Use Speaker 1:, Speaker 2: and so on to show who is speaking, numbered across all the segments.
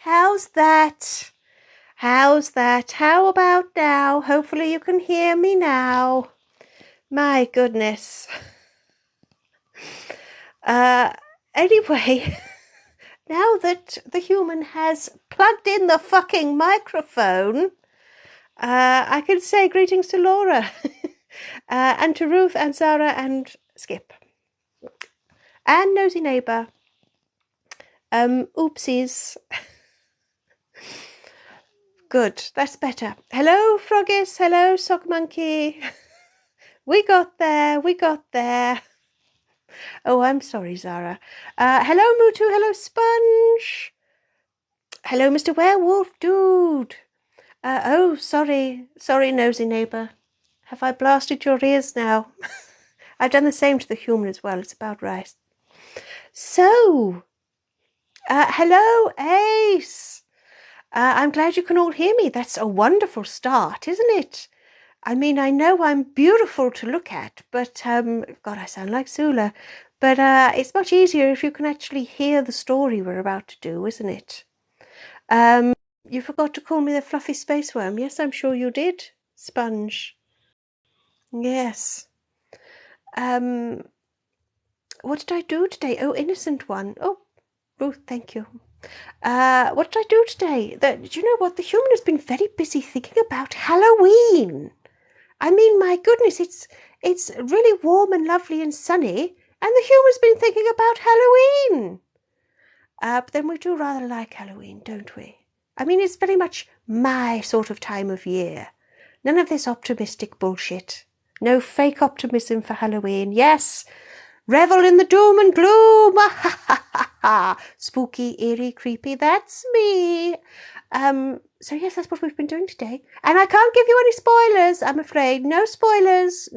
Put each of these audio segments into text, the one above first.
Speaker 1: How's that? How's that? How about now? Hopefully you can hear me now. My goodness. Anyway, now that the human has plugged in the fucking microphone, I can say greetings to Laura and to Ruth and Zara and Skip and Nosy Neighbour. Oopsies. Good, that's better. Hello, Froggies. Hello, Sock Monkey. We got there. Oh, I'm sorry, Zara. Hello, Mutu. Hello, Sponge. Hello, Mr. Werewolf Dude. Oh, sorry, Nosy Neighbour. Have I blasted your ears now? I've done the same to the human as well. It's about right. So, hello, Ace. I'm glad you can all hear me. That's a wonderful start, isn't it? I mean, I know I'm beautiful to look at, but, God, I sound like Zula. But it's much easier if you can actually hear the story we're about to do, isn't it? You forgot to call me the fluffy space worm. Yes, I'm sure you did, Sponge. Yes. What did I do today? Oh, innocent one. Oh, Ruth, thank you. What did I do today? Do you know what? The human has been very busy thinking about Halloween. I mean, my goodness, it's really warm and lovely and sunny, and the human's been thinking about Halloween. But then we do rather like Halloween, don't we? I mean, it's very much my sort of time of year. None of this optimistic bullshit. No fake optimism for Halloween. Yes, revel in the doom and gloom. Ha ha ha ha. Spooky, eerie, creepy. That's me. So yes, that's what we've been doing today. And I can't give you any spoilers, I'm afraid. No spoilers.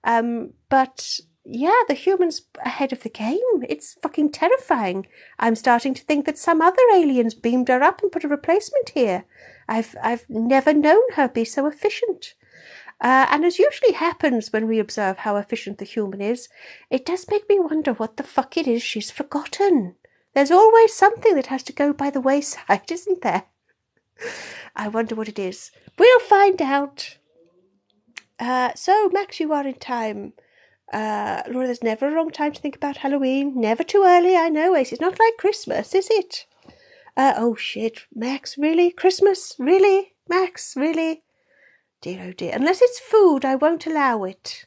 Speaker 1: But yeah, the human's ahead of the game. It's fucking terrifying. I'm starting to think that some other aliens beamed her up and put a replacement here. I've never known her be so efficient. And as usually happens when we observe how efficient the human is, it does make me wonder what the fuck it is she's forgotten. There's always something that has to go by the wayside, isn't there? I wonder what it is. We'll find out. So, Max, you are in time. Laura, there's never a wrong time to think about Halloween. Never too early, I know, Ace. It's not like Christmas, is it? Oh, shit. Max, really? Christmas? Really? Max, really? Dear, oh dear. Unless it's food, I won't allow it.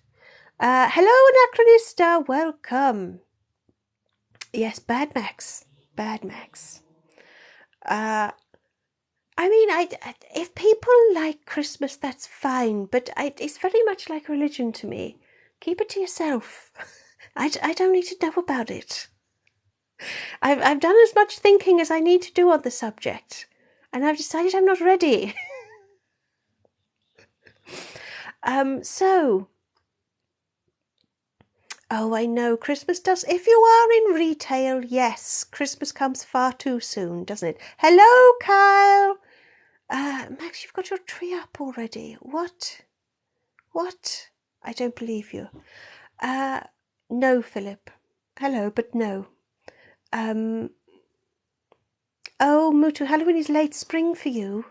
Speaker 1: Hello, Anachronista. Welcome. Yes, Bad Max. I mean, if people like Christmas, that's fine, but it's very much like religion to me. Keep it to yourself. I don't need to know about it. I've done as much thinking as I need to do on the subject, and I've decided I'm not ready. Oh, I know, Christmas does. If you are in retail, yes, Christmas comes far too soon, doesn't it? Hello, Kyle. Max, you've got your tree up already. What? I don't believe you. No, Philip. Hello, but no. Oh, Mutu, Halloween is late spring for you.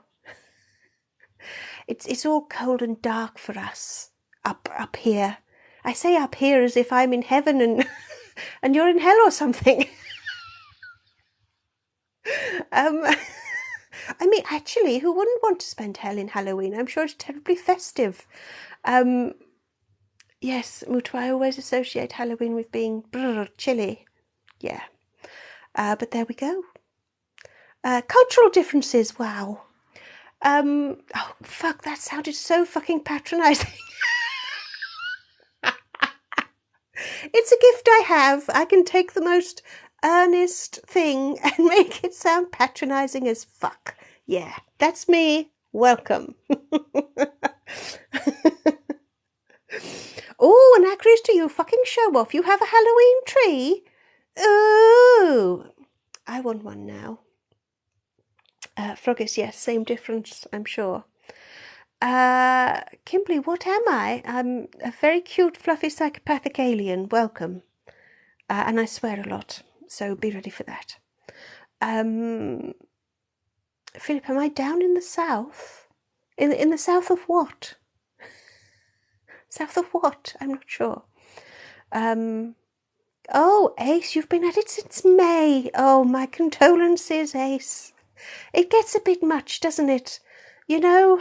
Speaker 1: It's all cold and dark for us up here. I say up here as if I'm in heaven and and you're in hell or something. I mean, actually, who wouldn't want to spend hell in Halloween? I'm sure it's terribly festive. Yes, Mutu, I always associate Halloween with being chilly. Yeah. But there we go. Cultural differences, wow. Oh, fuck, that sounded so fucking patronising. It's a gift I have. I can take the most earnest thing and make it sound patronising as fuck. Yeah, that's me. Welcome. Oh, Anachrista, you fucking show off. You have a Halloween tree? Oh, I want one now. Froggies, yes, same difference, I'm sure. Kimberly, what am I? I'm a very cute, fluffy, psychopathic alien. Welcome. And I swear a lot, so be ready for that. Philip, am I down in the south? In the south of what? South of what? I'm not sure. Oh, Ace, you've been at it since May. Oh, my condolences, Ace. It gets a bit much, doesn't it? You know?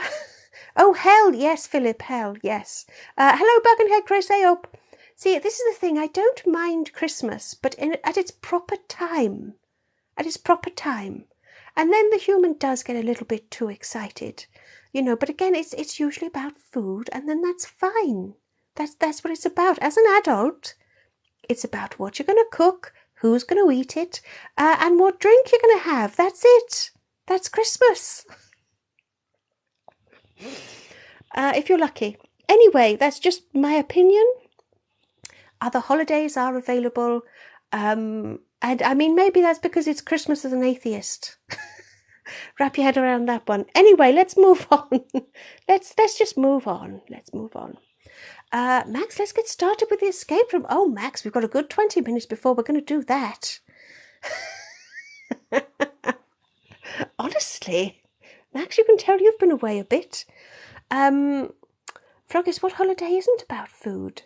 Speaker 1: Oh, hell, yes, Philip, hell, yes. Hello, Buckenhead, Grace, up. See, this is the thing. I don't mind Christmas, but at its proper time. At its proper time. And then the human does get a little bit too excited. You know, but again, it's usually about food, and then that's fine. That's what it's about. As an adult, it's about what you're going to cook, who's going to eat it, and what drink you're going to have. That's it. That's Christmas. If you're lucky. Anyway, that's just my opinion. Other holidays are available. And I mean, maybe that's because it's Christmas as an atheist. Wrap your head around that one. Anyway, let's move on. Let's just move on. Let's move on. Max, let's get started with the escape room. Oh, Max, we've got a good 20 minutes before we're going to do that. Honestly, Max, you can tell you've been away a bit. Froggies, what holiday isn't about food?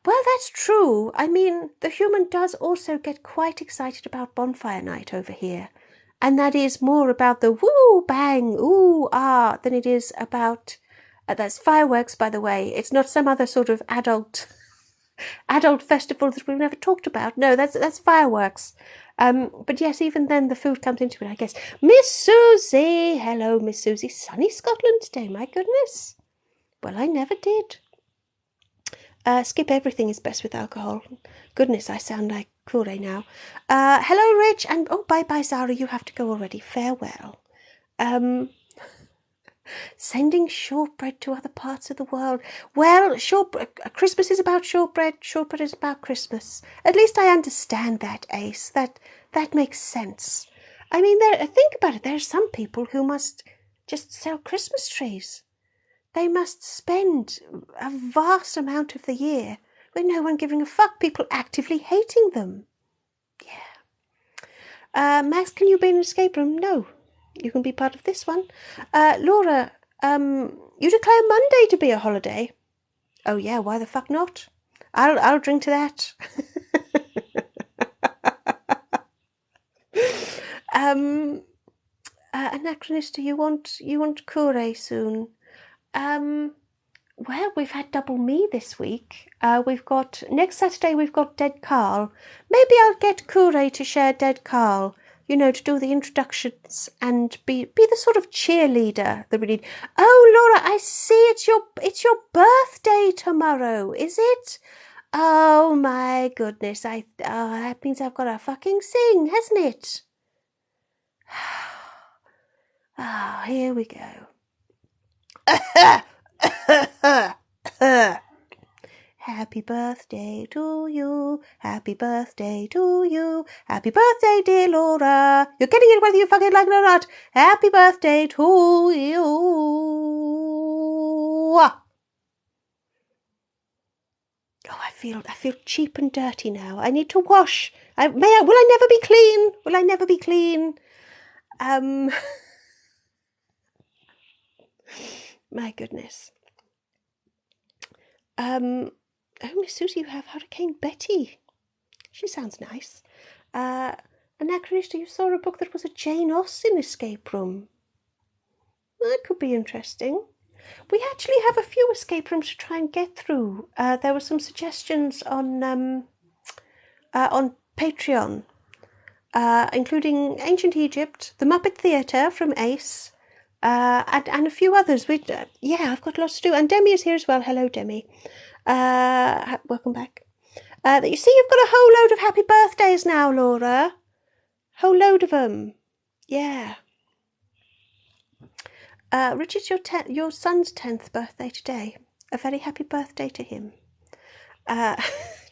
Speaker 1: Well, that's true. I mean, the human does also get quite excited about bonfire night over here. And that is more about the woo, bang, ooh, ah, than it is about... that's fireworks, by the way. It's not some other sort of adult festival that we've never talked about. No, that's fireworks. But yes, even then the food comes into it, I guess. Miss Susie! Hello, Miss Susie. Sunny Scotland today, my goodness. Well, I never did. Skip everything is best with alcohol. Goodness, I sound like Kool-Aid now. Hello, Rich, and oh, bye-bye, Zara, you have to go already. Farewell. Sending shortbread to other parts of the world. Well, Christmas is about shortbread. Shortbread is about Christmas. At least I understand that, Ace. That makes sense. I mean, think about it. There are some people who must just sell Christmas trees. They must spend a vast amount of the year with no one giving a fuck, people actively hating them. Yeah. Max, can you be in an escape room? No. You can be part of this one. Laura, you declare Monday to be a holiday. Oh, yeah, why the fuck not? I'll drink to that. Anachronista, you want Kure soon? Well, we've had double me this week. We've got next Saturday. We've got Dead Carl. Maybe I'll get Kure to share Dead Carl. You know, to do the introductions and be the sort of cheerleader that we need. Oh, Laura, I see it's your birthday tomorrow, is it? Oh my goodness! That means I've got to fucking sing, hasn't it? Ah, here we go. Happy birthday to you. Happy birthday to you. Happy birthday, dear Laura. You're getting it whether you fucking like it or not. Happy birthday to you. Oh, I feel cheap and dirty now. I need to wash. Will I never be clean? Will I never be clean? My goodness. Oh, Miss Susie, you have Hurricane Betty. She sounds nice. Anachronista, you saw a book that was a Jane Austen escape room. That could be interesting. We actually have a few escape rooms to try and get through. There were some suggestions on Patreon, including Ancient Egypt, The Muppet Theatre from Ace, and a few others. Yeah, I've got lots to do. And Demi is here as well. Hello, Demi. Welcome back. You see, you've got a whole load of happy birthdays now, Laura. Whole load of them. Yeah. Richard's your son's 10th birthday today. A very happy birthday to him.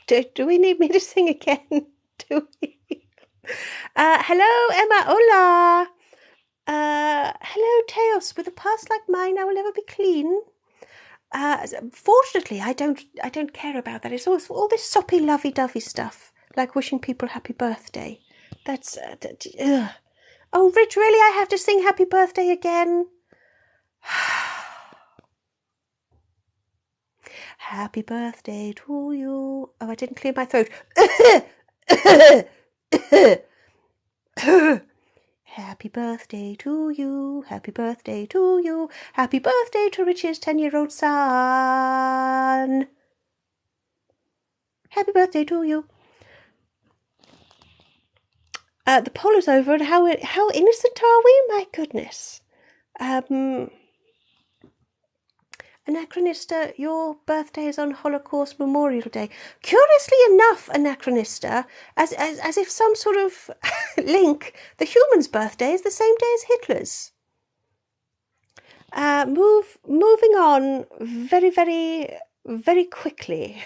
Speaker 1: Do we need me to sing again? Do we? Hello, Emma. Hola. Hello, Teos. With a past like mine, I will never be clean. Fortunately, I don't care about that. It's all this soppy, lovey-dovey stuff like wishing people happy birthday. That's... Oh, Rich, really? I have to sing happy birthday again? Happy birthday to you. Oh, I didn't clear my throat. Happy birthday to you. Happy birthday to you. Happy birthday to Rich's 10-year-old son. Happy birthday to you. The poll is over, and how innocent are we? My goodness. Anachronista, your birthday is on Holocaust Memorial Day. Curiously enough, Anachronista, as if some sort of link, the human's birthday is the same day as Hitler's. Moving on very, very, very quickly.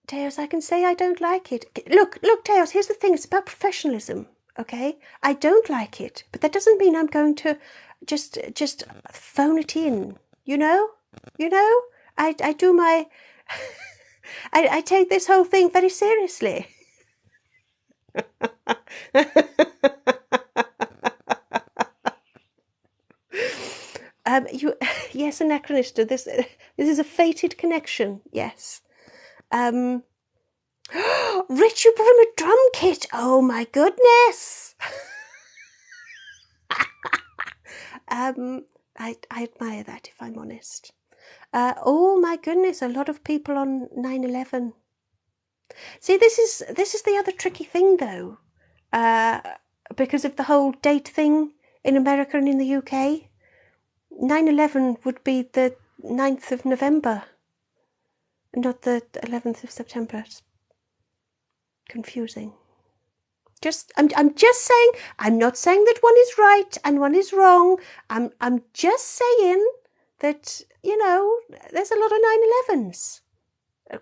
Speaker 1: Teos, I can say I don't like it. Look, Teos, here's the thing. It's about professionalism, okay? I don't like it, but that doesn't mean I'm going to just phone it in, you know? I do my... I take this whole thing very seriously. Yes, Anachronista, this is a fated connection, yes. Rich, you brought him a drum kit. Oh my goodness. I admire that, if I'm honest. Oh my goodness, a lot of people on 9/11. See, this is the other tricky thing, though, because of the whole date thing in America and in the UK. 9/11 would be the 9th of November, not the 11th of September. It's confusing. I'm just saying. I'm not saying that one is right and one is wrong. I'm just saying that, you know, there's a lot of 9/11s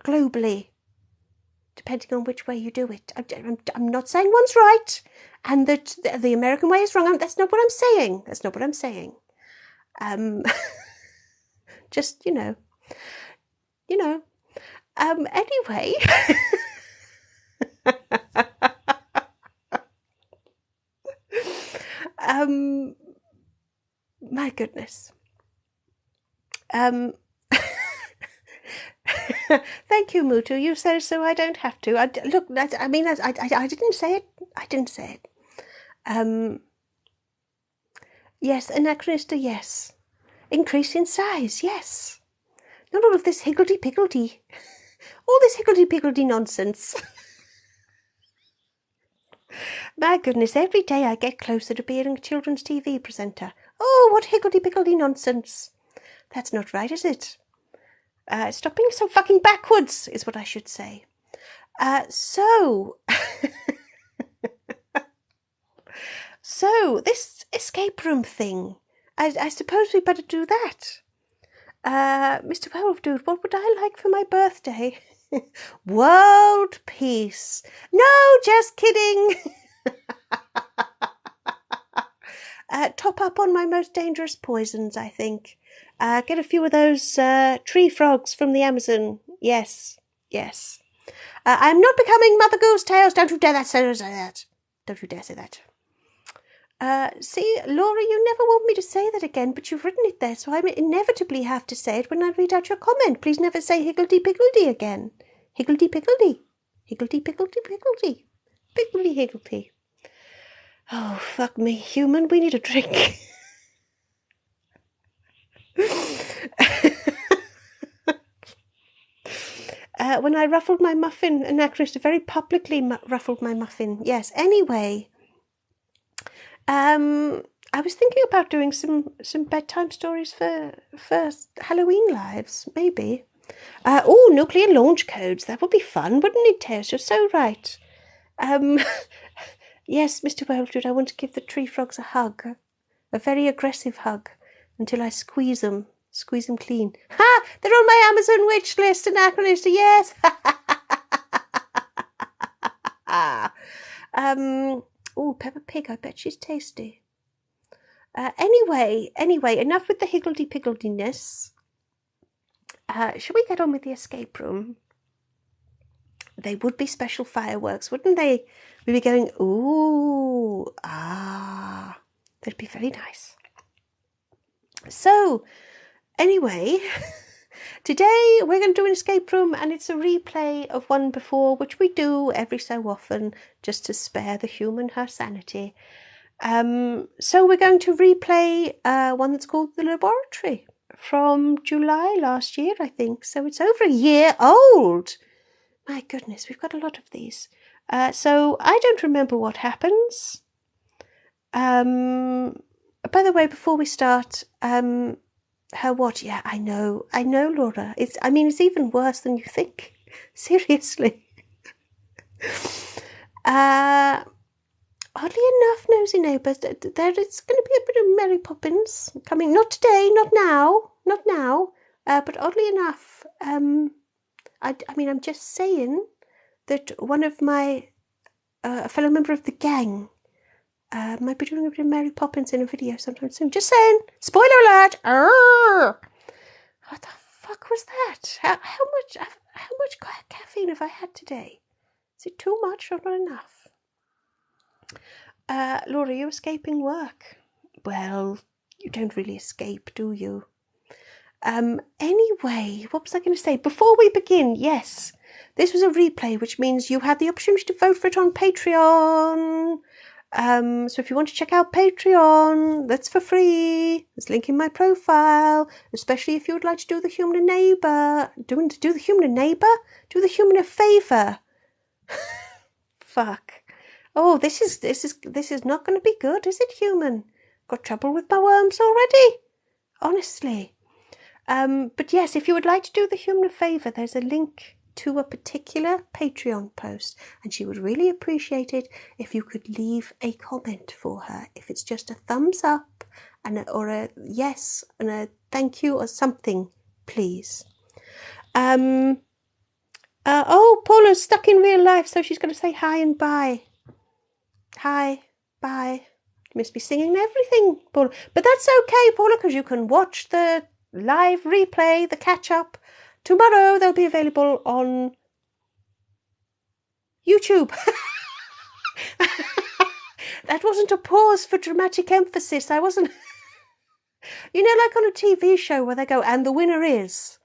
Speaker 1: globally, depending on which way you do it. I'm not saying one's right and that the American way is wrong. That's not what I'm saying. That's not what I'm saying. Just, you know. Anyway. My goodness. Thank you, Mutu. You said so I don't have to. I didn't say it. I didn't say it. Yes, Anachronista, yes. Increase in size, yes. Not all of this higgledy-piggledy. All this higgledy-piggledy nonsense. My goodness, every day I get closer to being a children's TV presenter. Oh, what higgledy-piggledy nonsense. That's not right, is it? Stop being so fucking backwards, is what I should say. So, this escape room thing, I suppose we better do that. Mr. Werewolf Dude, what would I like for my birthday? World peace. No, just kidding. Top up on my most dangerous poisons, I think. Get a few of those tree frogs from the Amazon. Yes. I'm not becoming Mother Goose Tails. Don't you dare say that. Don't you dare say that. See, Laura, you never want me to say that again, but you've written it there, so I inevitably have to say it when I read out your comment. Please never say higgledy-piggledy again. Higgledy-piggledy. Higgledy-piggledy-piggledy. Piggledy-higgledy. Oh, fuck me. Human, we need a drink. When I ruffled my muffin, Anachronista very publicly ruffled my muffin. Yes, anyway. I was thinking about doing some bedtime stories for Halloween lives, maybe. Nuclear launch codes. That would be fun, wouldn't it, Teos? You're so right. Yes, Mr. Werewolf, I want to give the tree frogs a hug. A very aggressive hug. Until I squeeze them clean. Ha! They're on my Amazon wish list, Anachronista, yes! Peppa Pig, I bet she's tasty. Anyway, enough with the higgledy-pigglediness. Shall we get on with the escape room? They would be special fireworks, wouldn't they? We'd be going, ooh, ah. That'd be very nice. So, anyway, today we're going to do an escape room, and it's a replay of one before, which we do every so often just to spare the human her sanity. So we're going to replay one that's called The Laboratory from July last year, I think. So it's over a year old. My goodness, we've got a lot of these. So I don't remember what happens. By the way, before we start, her what? Yeah, I know, Laura. It's even worse than you think. Seriously. Oddly enough, nosy neighbours, there is going to be a bit of Mary Poppins coming. Not today, not now. But oddly enough, I'm just saying that one of my a fellow member of the gang might be doing a bit of Mary Poppins in a video sometime soon. Just saying. Spoiler alert! Arrgh! What the fuck was that? How much caffeine have I had today? Is it too much or not enough? Laura, you escaping work? Well, you don't really escape, do you? Anyway, what was I going to say? Before we begin, yes, this was a replay, which means you had the opportunity to vote for it on Patreon. So if you want to check out Patreon, that's for free. There's a link in my profile, especially if you would like to do the human a neighbour. Do the human a neighbour? Do the human a favour. Fuck. Oh, this is not going to be good, is it, human? Got trouble with my worms already. Honestly. But yes, if you would like to do the human a favour, there's a link to a particular Patreon post, and she would really appreciate it if you could leave a comment for her. If it's just a thumbs up or a yes and a thank you or something, please. Paula's stuck in real life, so she's going to say hi and bye. Hi, bye. You must be singing everything, Paula. But that's okay, Paula, because you can watch the live replay, the catch-up. Tomorrow they'll be available on YouTube. That wasn't a pause for dramatic emphasis. I wasn't... You know, like on a TV show where they go, and the winner is...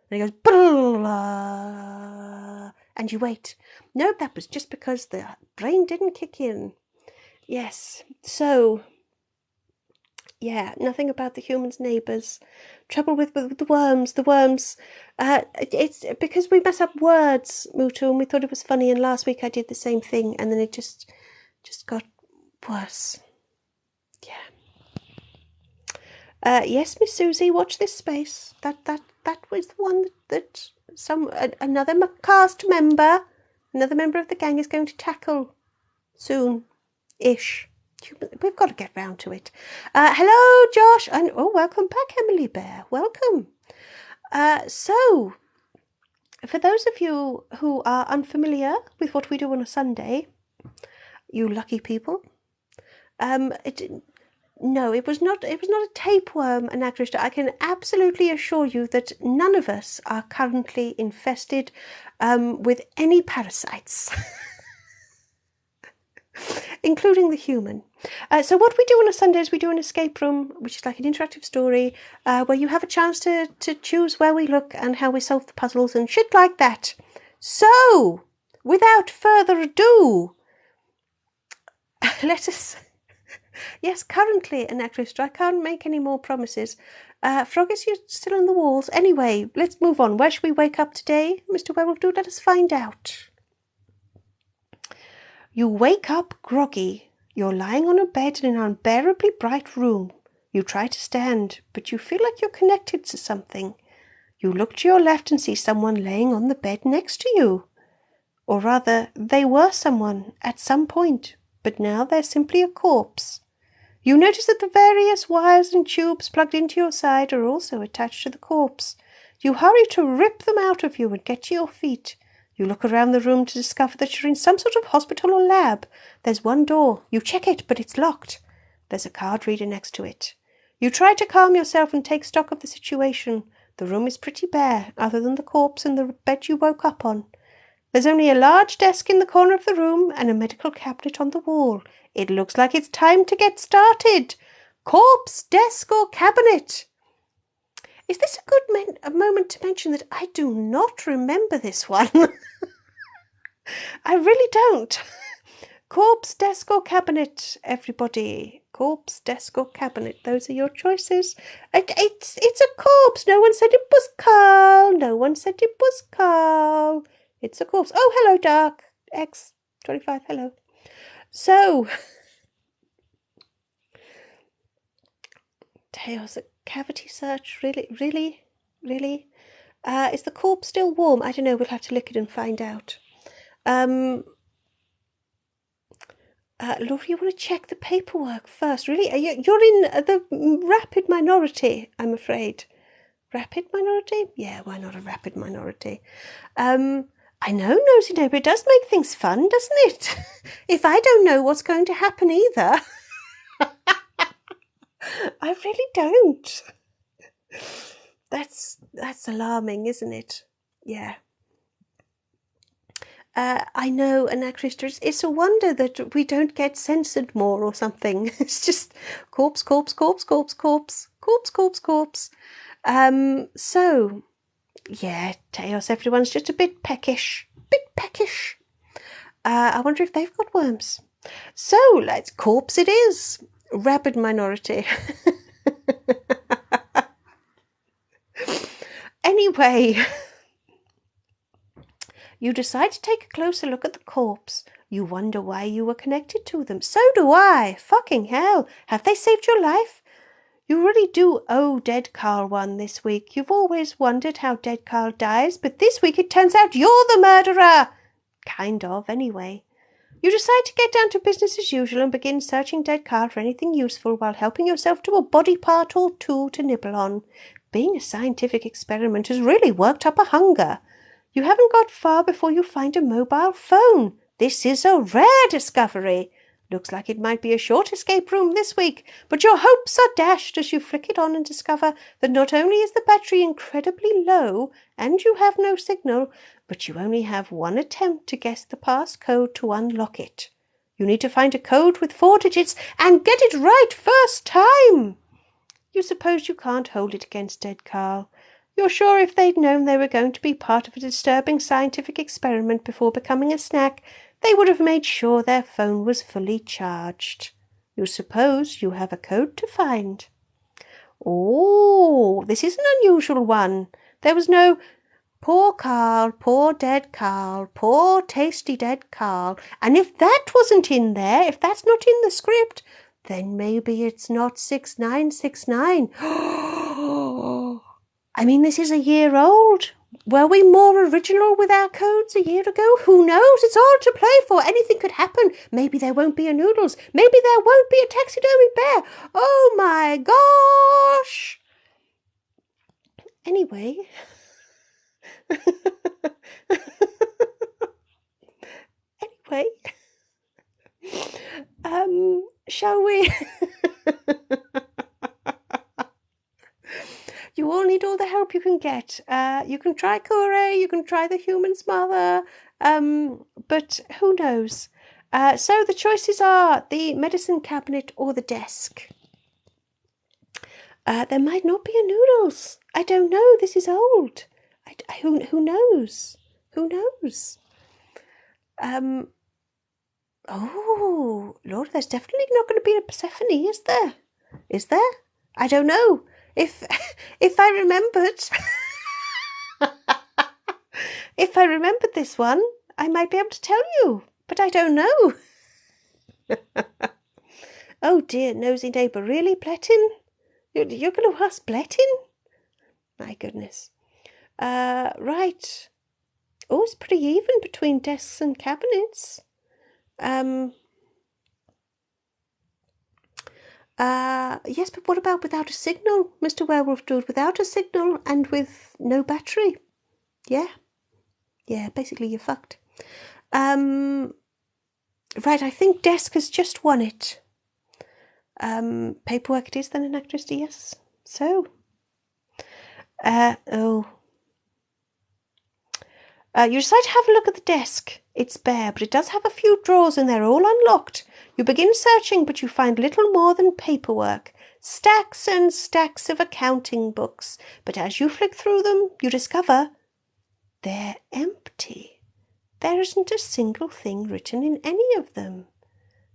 Speaker 1: And he goes, blah, and you wait. No, that was just because the brain didn't kick in. Yes, so, yeah, nothing about the humans' neighbours. Trouble with the worms. It's because we mess up words, Mutu, and we thought it was funny, and last week I did the same thing, and then it just got worse. Yeah. Yes, Miss Susie, watch this space. That was the one that another cast member, another member of the gang is going to tackle soon-ish. We've got to get round to it. Hello, Josh, and welcome back, Emily Bear. Welcome. So, for those of you who are unfamiliar with what we do on a Sunday, you lucky people, no, it was not a tapeworm, Anachrista. I can absolutely assure you that none of us are currently infested with any parasites, including the human. So what we do on a Sunday is we do an escape room, which is like an interactive story, where you have a chance to choose where we look and how we solve the puzzles and shit like that. So, without further ado, let us... Yes, currently, Anachrista, I can't make any more promises. Froggies, you're still on the walls. Anyway, let's move on. Where should we wake up today, Mr. Werewolf? Do let us find out. You wake up groggy. You're lying on a bed in an unbearably bright room. You try to stand, but you feel like you're connected to something. You look to your left and see someone laying on the bed next to you. Or rather, they were someone at some point, but now they're simply a corpse. You notice that the various wires and tubes plugged into your side are also attached to the corpse. You hurry to rip them out of you and get to your feet. You look around the room to discover that you're in some sort of hospital or lab. There's one door. You check it, but it's locked. There's a card reader next to it. You try to calm yourself and take stock of the situation, The room is pretty bare, other than the corpse and the bed you woke up on. There's only a large desk in the corner of the room and a medical cabinet on the wall. It looks like it's time to get started. Corpse, desk, or cabinet? Is this a good moment to mention that I do not remember this one? I really don't. Corpse, desk, or cabinet, everybody. Corpse, desk, or cabinet. Those are your choices. It's a corpse. No one said it was Carl. No one said it was Carl. It's a corpse. Oh, hello, Dark X25. Hello. So, Tails, a cavity search. Really? Is the corpse still warm? I don't know. We'll have to lick it and find out. Laura, you want to check the paperwork first? Really? You're in the rapid minority, I'm afraid. Rapid minority? Yeah, why not a rapid minority? I know, Nosy Neighbour, it does make things fun, doesn't it? If I don't know what's going to happen either. I really don't. That's alarming, isn't it? Yeah. I know, Anachrista, it's a wonder that we don't get censored more or something. It's just corpse. So, yeah, Teos, everyone's just a bit peckish. I wonder if they've got worms. So, let's corpse it is. Rapid minority. Anyway, you decide to take a closer look at the corpse. You wonder why you were connected to them. So do I. Fucking hell. Have they saved your life? You really do owe Dead Carl one this week. You've always wondered how Dead Carl dies, but this week it turns out you're the murderer. Kind of, anyway. You decide to get down to business as usual and begin searching Dead Carl for anything useful while helping yourself to a body part or two to nibble on. Being a scientific experiment has really worked up a hunger. You haven't got far before you find a mobile phone. This is a rare discovery. Looks like it might be a short escape room this week, but your hopes are dashed as you flick it on and discover that not only is the battery incredibly low and you have no signal, but you only have one attempt to guess the passcode to unlock it. You need to find a code with 4 digits and get it right first time. You suppose you can't hold it against Dead Carl. You're sure if they'd known they were going to be part of a disturbing scientific experiment before becoming a snack, they would have made sure their phone was fully charged. You suppose you have a code to find. Oh, this is an unusual one. There was no poor Carl, poor dead Carl, poor tasty dead Carl. And if that wasn't in there, if that's not in the script, then maybe it's not 6969. I mean, this is a year old. Were we more original with our codes a year ago? Who knows? It's all to play for. Anything could happen. Maybe there won't be a Noodles. Maybe there won't be a taxidermy bear. Oh my gosh. Anyway. Shall we? You all need all the help you can get. You can try Kure, you can try the human's mother, but who knows? So the choices are the medicine cabinet or the desk. There might not be a Noodles. I don't know. This is old. Who knows? Who knows? Oh, Lord, there's definitely not going to be a Persephone, is there? Is there? I don't know. If I remembered, if I remembered this one, I might be able to tell you, but I don't know. Oh dear, nosy neighbour, really, Blettin? You're going to ask Blettin? My goodness. Right. Oh, it's pretty even between desks and cabinets. Yes, but what about without a signal, Mr. Werewolf Dude? Without a signal and with no battery? Yeah, basically you're fucked. Right, I think desk has just won it. Paperwork it is then, Anachrista, yes. So, Oh. You decide to have a look at the desk. It's bare, but it does have a few drawers and they're all unlocked. You begin searching, but you find little more than paperwork. Stacks and stacks of accounting books. But as you flick through them, you discover they're empty. There isn't a single thing written in any of them.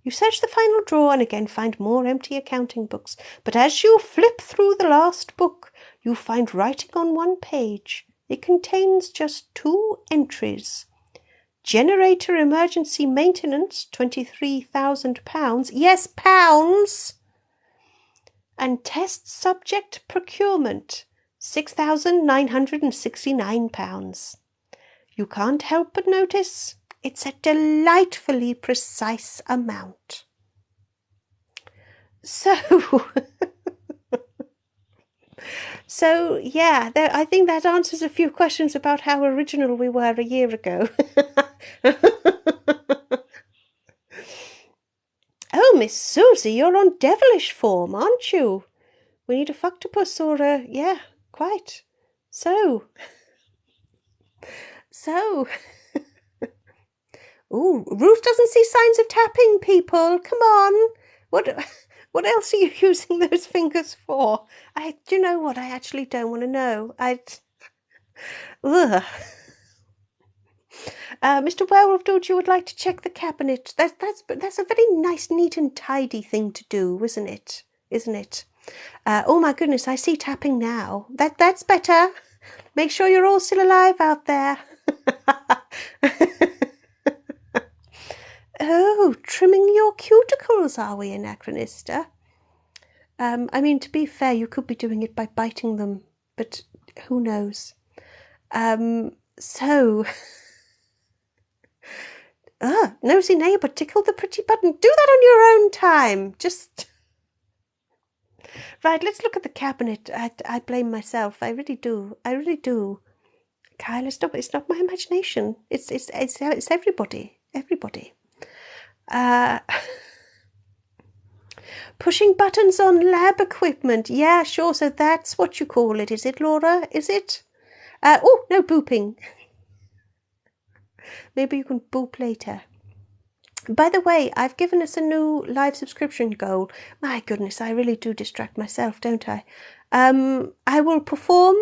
Speaker 1: You search the final drawer and again find more empty accounting books. But as you flip through the last book, you find writing on one page. It contains just 2 entries. Generator emergency maintenance, £23,000. Yes, pounds! And test subject procurement, £6,969. You can't help but notice it's a delightfully precise amount. So yeah, I think that answers a few questions about how original we were a year ago. Oh, Miss Susie, you're on devilish form, aren't you? We need a fucktopus or a... yeah, quite. So... Ooh, Ruth doesn't see signs of tapping, people. Come on. What else are you using those fingers for? Do you know what? I actually don't want to know. Ugh. Mr. Werewolf, don't you would like to check the cabinet? That's a very nice, neat and tidy thing to do, isn't it? Isn't it? Oh my goodness, I see tapping now. That's better. Make sure you're all still alive out there. Oh, trimming your cuticles, are we, Anachronista? I mean, to be fair, you could be doing it by biting them, but who knows? Nosy neighbour, tickle the pretty button. Do that on your own time. Just... Right, let's look at the cabinet. I blame myself. I really do. I really do. Kyle, it's not my imagination. It's everybody. Everybody. Pushing buttons on lab equipment. Yeah, sure. So that's what you call it, is it, Laura? Is it? Oh, no booping. Maybe you can boop later. By the way, I've given us a new live subscription goal. My goodness, I really do distract myself, don't I? I will perform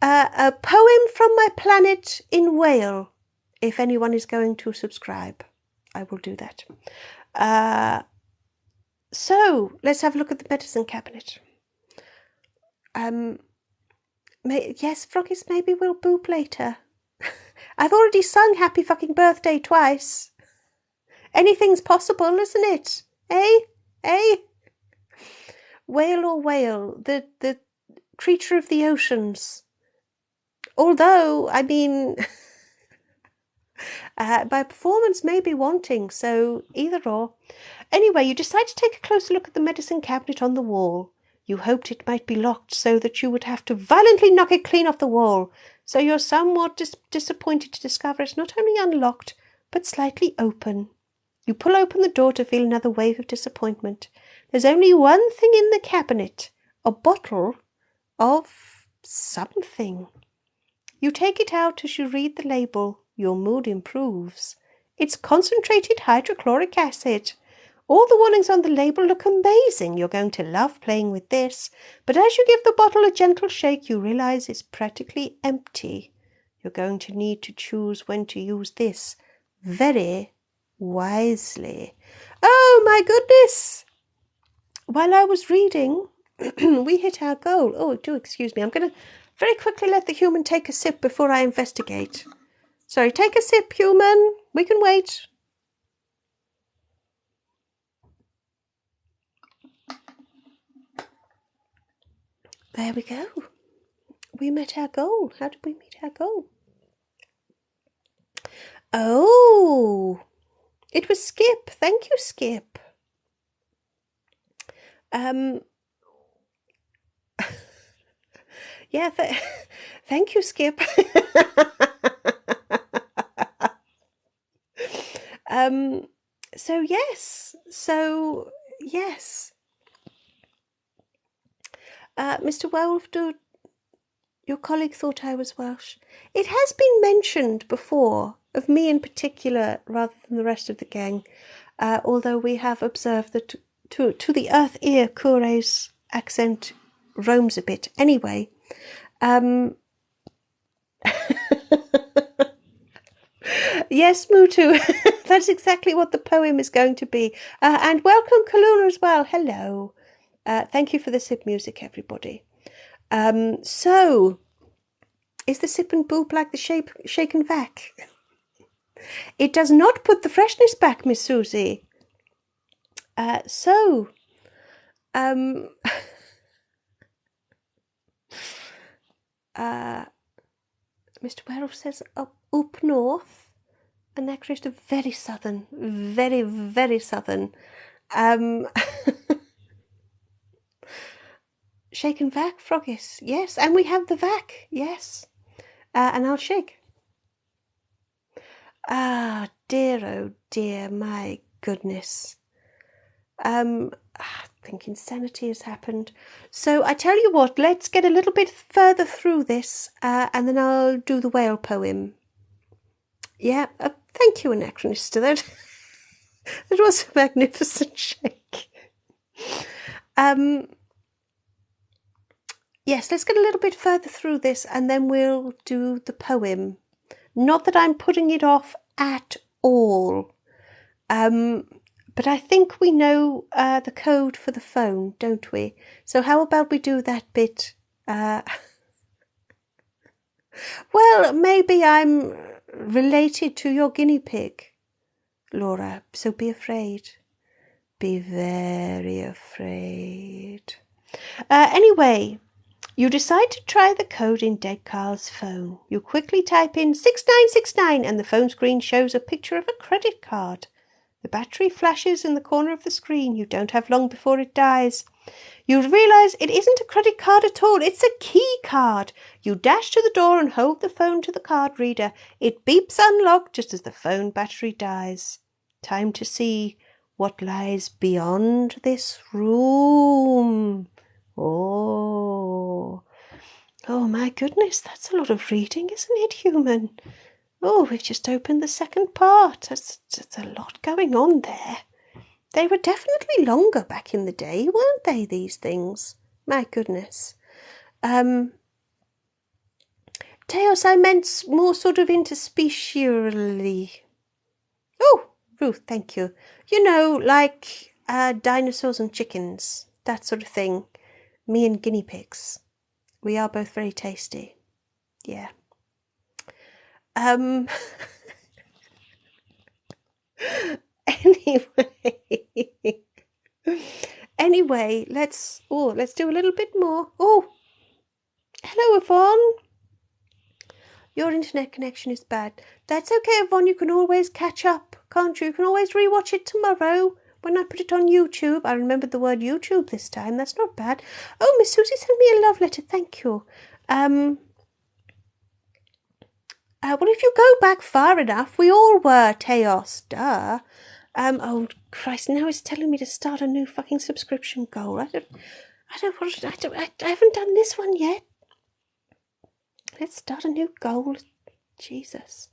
Speaker 1: a poem from my planet in Whale. If anyone is going to subscribe, I will do that. So, let's have a look at the medicine cabinet. Yes, Froggies, maybe we'll boop later. I've already sung Happy Fucking Birthday twice. Anything's possible, isn't it? Eh? Whale or whale, the creature of the oceans. Although, I mean, my performance may be wanting, so either or. Anyway, you decide to take a closer look at the medicine cabinet on the wall. You hoped it might be locked so that you would have to violently knock it clean off the wall. So you're somewhat disappointed to discover it's not only unlocked, but slightly open. You pull open the door to feel another wave of disappointment. There's only one thing in the cabinet, a bottle of something. You take it out as you read the label. Your mood improves. It's concentrated hydrochloric acid. All the warnings on the label look amazing. You're going to love playing with this. But as you give the bottle a gentle shake, you realize it's practically empty. You're going to need to choose when to use this very wisely. Oh my goodness! While I was reading, we hit our goal. Oh, do excuse me. I'm going to very quickly let the human take a sip before I investigate. Sorry, take a sip, human. We can wait. There we go. We met our goal. How did we meet our goal? Oh, it was Skip. Thank you, Skip. Yeah, thank you, Skip. So yes. Mr. Werewolf, Your colleague thought I was Welsh. It has been mentioned before, of me in particular, rather than the rest of the gang, although we have observed that to the earth ear, Cure's accent roams a bit. Anyway, yes, Mutu, that's exactly what the poem is going to be. And welcome, Kaluna, as well. Hello. Thank you for the sip music, everybody. So, is the sip and boop like the shaken vac? It does not put the freshness back, Miss Susie. Mr. Werrell says up north, and that creates a very southern, very, very southern. Shake and vac, Froggis, yes, and we have the vac, yes, and I'll shake. Ah, dear, oh dear, my goodness. I think insanity has happened. So I tell you what, let's get a little bit further through this, and then I'll do the whale poem. Yeah, thank you, Anachronista. That was a magnificent shake. Yes, let's get a little bit further through this, and then we'll do the poem. Not that I'm putting it off at all. But I think we know the code for the phone, don't we? So how about we do that bit? Well, maybe I'm related to your guinea pig, Laura, so be afraid. Be very afraid. Anyway, you decide to try the code in Dead Carl's phone. You quickly type in 6969 and the phone screen shows a picture of a credit card. The battery flashes in the corner of the screen. You don't have long before it dies. You realise it isn't a credit card at all. It's a key card. You dash to the door and hold the phone to the card reader. It beeps unlocked just as the phone battery dies. Time to see what lies beyond this room. Oh my goodness, that's a lot of reading, isn't it, human? Oh, we've just opened the second part. That's a lot going on there. They were definitely longer back in the day, weren't they, these things? My goodness. Teos, I meant more sort of interspecially. Oh, Ruth, thank you. You know, like dinosaurs and chickens, that sort of thing. Me and guinea pigs. We are both very tasty. Yeah. Anyway, let's do a little bit more. Oh, hello, Yvonne. Your internet connection is bad. That's okay, Yvonne. You can always catch up, can't you? You can always rewatch it tomorrow when I put it on YouTube. I remembered the word YouTube this time. That's not bad. Oh, Miss Susie sent me a love letter. Thank you. Well, if you go back far enough, we all were, Teos, duh. Oh Christ! Now it's telling me to start a new fucking subscription goal. I haven't done this one yet. Let's start a new goal. Jesus,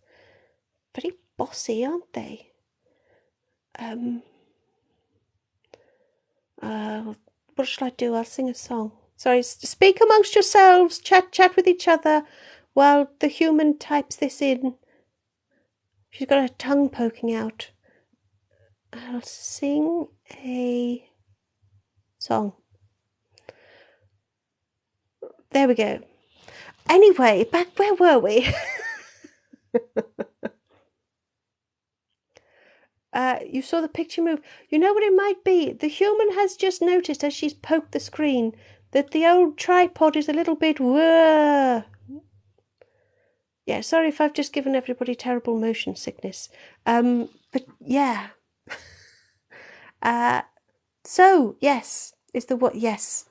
Speaker 1: very bossy, aren't they? What shall I do? I'll sing a song. Sorry, speak amongst yourselves. Chat with each other while the human types this in. She's got her tongue poking out. I'll sing a song. There we go. Anyway, back where were we? You saw the picture move. You know what it might be? The human has just noticed as she's poked the screen that the old tripod is a little bit whirr. Yeah, sorry if I've just given everybody terrible motion sickness. But yeah. So, yes, is the what? Yes.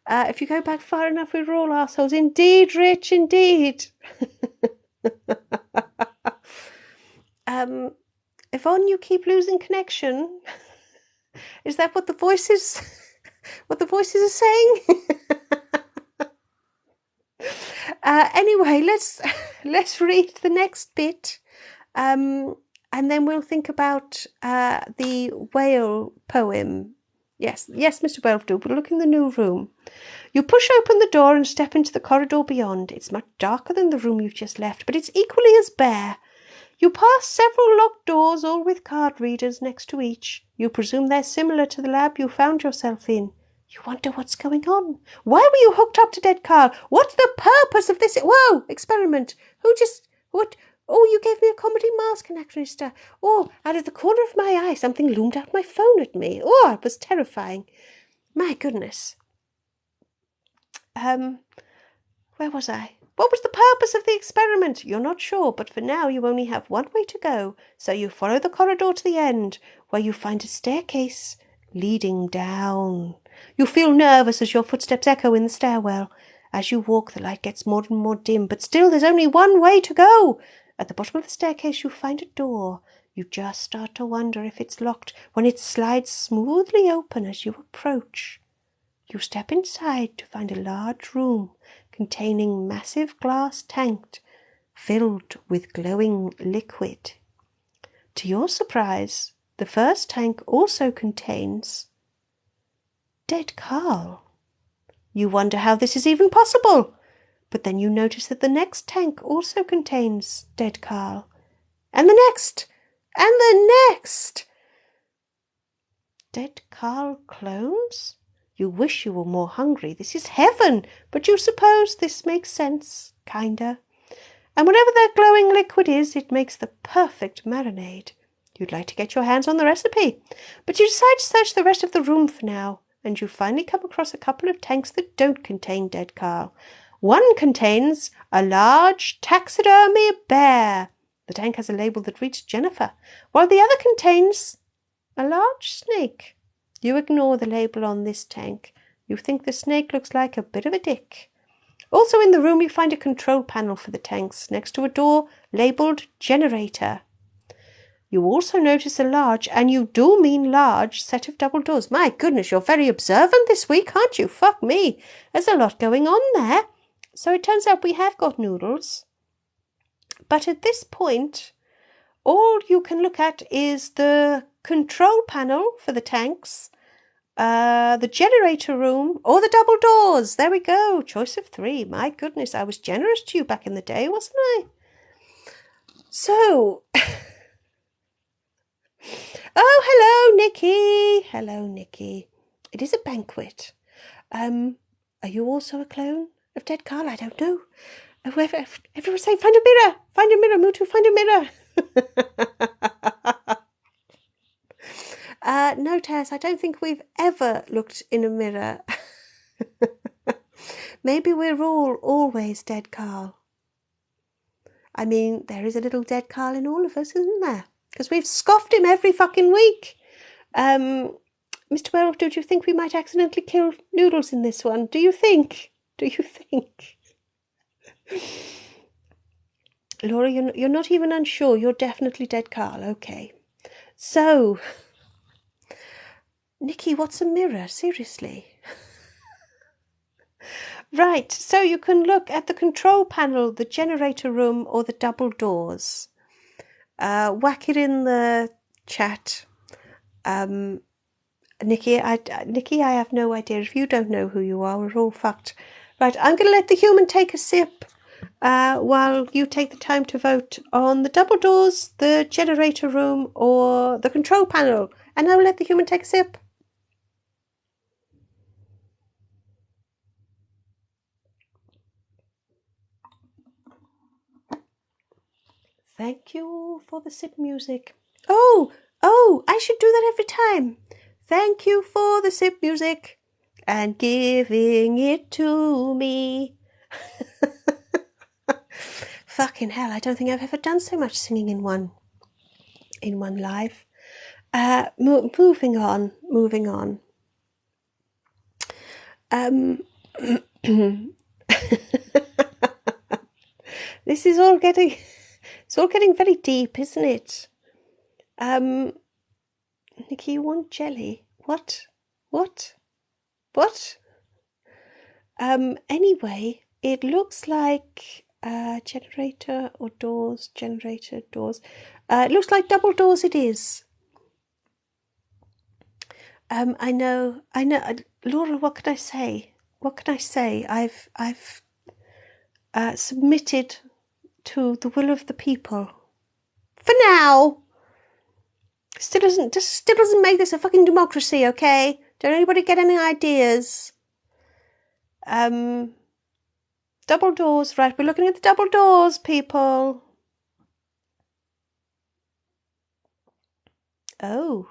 Speaker 1: If you go back far enough, we were all assholes. Indeed, Rich, indeed. Yvonne, you keep losing connection. Is that what the voices are saying? Anyway, let's read the next bit, and then we'll think about the whale poem. Yes, Mr. Whelpdale, but look in the new room. You push open the door and step into the corridor beyond. It's much darker than the room you've just left, but it's equally as bare. You pass several locked doors, all with card readers next to each. You presume they're similar to the lab you found yourself in. You wonder what's going on. Why were you hooked up to Dead Carl? What's the purpose of this? Whoa! Experiment. What? Oh, you gave me a comedy mask, anachronista. Oh, out of the corner of my eye, something loomed out my phone at me. Oh, it was terrifying. My goodness. Where was I? What was the purpose of the experiment? You're not sure, but for now you only have one way to go. So you follow the corridor to the end, where you find a staircase leading down. You feel nervous as your footsteps echo in the stairwell. As you walk, the light gets more and more dim, but still there's only one way to go. At the bottom of the staircase you find a door. You just start to wonder if it's locked when it slides smoothly open as you approach. You step inside to find a large room containing massive glass tanks filled with glowing liquid. To your surprise, the first tank also contains Dead Carl. You wonder how this is even possible, but then you notice that the next tank also contains Dead Carl. And the next! And the next! Dead Carl clones? You wish you were more hungry. This is heaven, but you suppose this makes sense, kinda. And whatever that glowing liquid is, it makes the perfect marinade. You'd like to get your hands on the recipe, but you decide to search the rest of the room for now, and you finally come across a couple of tanks that don't contain Dead Carl. One contains a large taxidermy bear. The tank has a label that reads Jennifer, while the other contains a large snake. You ignore the label on this tank. You think the snake looks like a bit of a dick. Also in the room you find a control panel for the tanks next to a door labelled Generator. You also notice a large, and you do mean large, set of double doors. My goodness, you're very observant this week, aren't you? Fuck me. There's a lot going on there. So it turns out we have got noodles. But at this point, all you can look at is the control panel for the tanks, the generator room, or the double doors. There we go. Choice of 3. My goodness, I was generous to you back in the day, wasn't I? So, oh, hello, Nikki. Hello, Nikki. It is a banquet. Are you also a clone of Dead Carl? I don't know. Everyone say, find a mirror. Find a mirror, Mutu, find a mirror. No, Tess, I don't think we've ever looked in a mirror. Maybe we're all always Dead Carl. I mean, there is a little Dead Carl in all of us, isn't there? Because we've scoffed him every fucking week. Mr. Werewolf, do you think we might accidentally kill Noodles in this one? Do you think? Laura, you're not even unsure. You're definitely Dead Carl. Okay. So, Nikki, what's a mirror? Seriously. Right, so you can look at the control panel, the generator room, or the double doors. Whack it in the chat. Nikki, I have no idea. If you don't know who you are, we're all fucked. Right, I'm going to let the human take a sip while you take the time to vote on the double doors, the generator room, or the control panel. And I will let the human take a sip. Thank you for the sip music. Oh, I should do that every time. Thank you for the sip music and giving it to me. Fucking hell, I don't think I've ever done so much singing in one live. Moving on. This is all getting... It's all getting very deep, isn't it? Nikki, you want jelly? What? Anyway, It looks like generator or doors, generator, doors. It looks like double doors it is. I know, Laura, what can I say? What can I say? I've submitted to the will of the people. For now. Still doesn't make this a fucking democracy, okay? Don't anybody get any ideas? Double doors, right? We're looking at the double doors, people. Oh.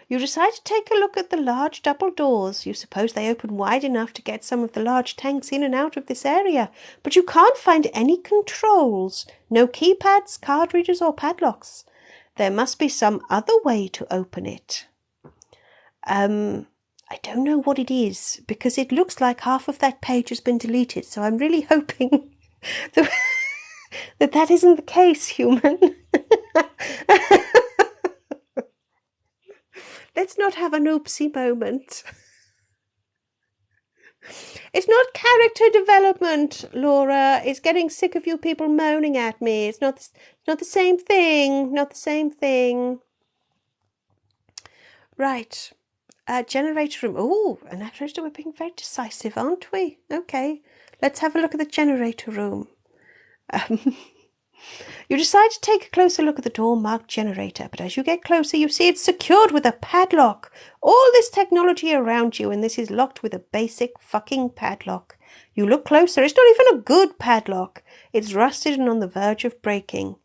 Speaker 1: You decide to take a look at the large double doors. You suppose they open wide enough to get some of the large tanks in and out of this area, but you can't find any controls. No keypads, card readers, or padlocks. There must be some other way to open it. I don't know what it is, because it looks like half of that page has been deleted, so I'm really hoping that isn't the case, human. Let's not have an oopsie moment. It's not character development, Laura. It's getting sick of you people moaning at me. It's not the same thing. Not the same thing. Right. Generator room. Oh, and actually we're being very decisive, aren't we? Okay. Let's have a look at the generator room. You decide to take a closer look at the door marked generator, but as you get closer, you see it's secured with a padlock. All this technology around you, and this is locked with a basic fucking padlock. You look closer, it's not even a good padlock. It's rusted and on the verge of breaking.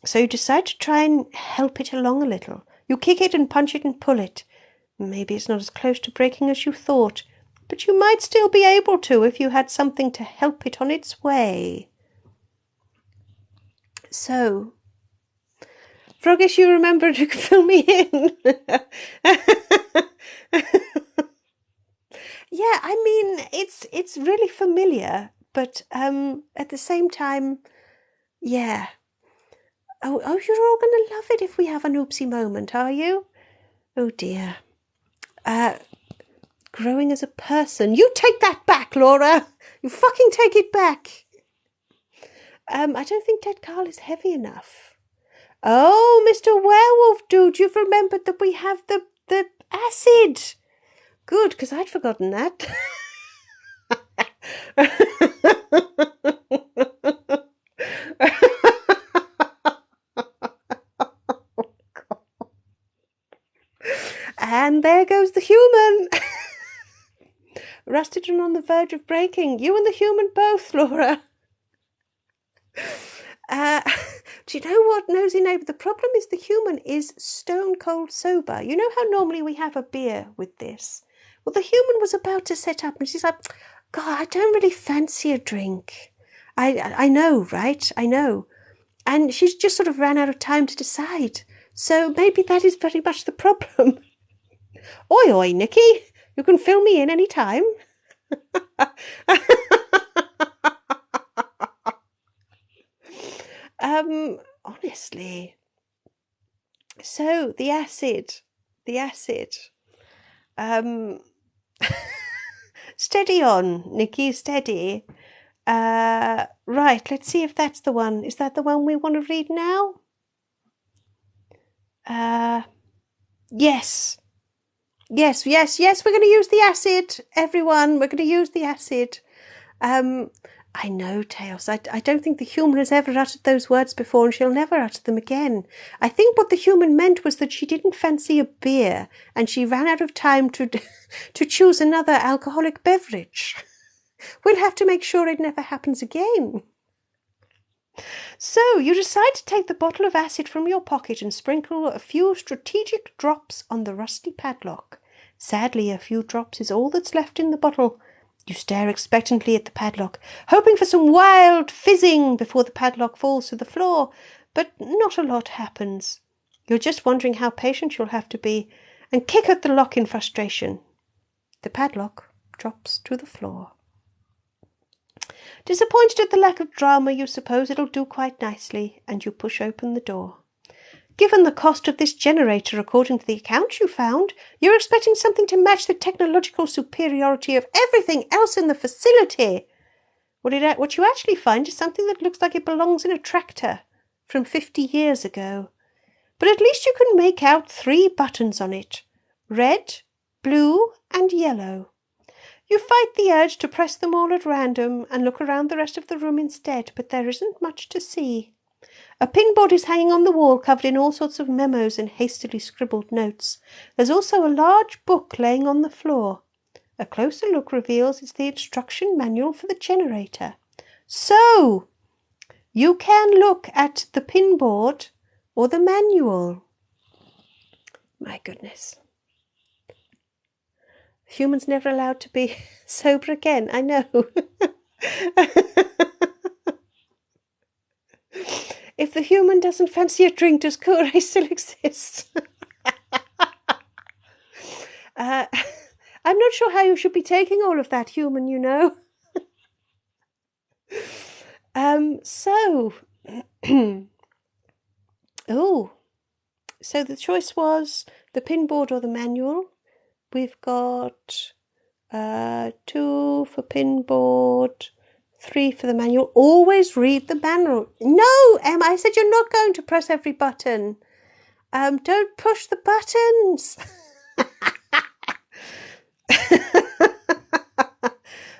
Speaker 1: So you decide to try and help it along a little. You kick it and punch it and pull it. Maybe it's not as close to breaking as you thought, but you might still be able to if you had something to help it on its way. So, Froggish, you remember to fill me in. Yeah, I mean, it's really familiar, but at the same time, yeah. Oh, you're all going to love it if we have an oopsie moment, are you? Oh dear. Growing as a person. You take that back, Laura. You fucking take it back. I don't think Dead Carl is heavy enough. Oh, Mr. Werewolf Dude, you've remembered that we have the acid. Good, because I'd forgotten that. And there goes the human. Rusted and on the verge of breaking. You and the human both, Laura. Do you know what, nosy neighbour? The problem is the human is stone cold sober. You know how normally we have a beer with this? Well, the human was about to set up and she's like, God, I don't really fancy a drink. I know, right? I know. And she's just sort of ran out of time to decide. So maybe that is very much the problem. Oi, oi, Nikki. You can fill me in any time. Honestly. So the acid. Steady on, Nikki, steady. Right, let's see if that's the one. Is that the one we want to read now? Yes. Yes, we're going to use the acid, everyone. We're going to use the acid. I know, Tails. I don't think the human has ever uttered those words before, and she'll never utter them again. I think what the human meant was that she didn't fancy a beer, and she ran out of time to choose another alcoholic beverage. We'll have to make sure it never happens again. So you decide to take the bottle of acid from your pocket and sprinkle a few strategic drops on the rusty padlock. Sadly, a few drops is all that's left in the bottle. You stare expectantly at the padlock, hoping for some wild fizzing before the padlock falls to the floor, but not a lot happens. You're just wondering how patient you'll have to be, and kick at the lock in frustration. The padlock drops to the floor. Disappointed at the lack of drama, you suppose it'll do quite nicely, and you push open the door. Given the cost of this generator, according to the accounts you found, you're expecting something to match the technological superiority of everything else in the facility. What you actually find is something that looks like it belongs in a tractor from 50 years ago. But at least you can make out 3 buttons on it: red, blue, and yellow. You fight the urge to press them all at random and look around the rest of the room instead, but there isn't much to see. A pinboard is hanging on the wall, covered in all sorts of memos and hastily scribbled notes. There's also a large book laying on the floor. A closer look reveals it's the instruction manual for the generator. So, you can look at the pinboard or the manual. My goodness. Humans never allowed to be sober again, I know. If the human doesn't fancy a drink, does Kool-Aid still exist? I'm not sure how you should be taking all of that, human, you know. So the choice was the pinboard or the manual. We've got 2 for pinboard, 3 for the manual. Always read the manual. No, Emma, I said you're not going to press every button. Don't push the buttons.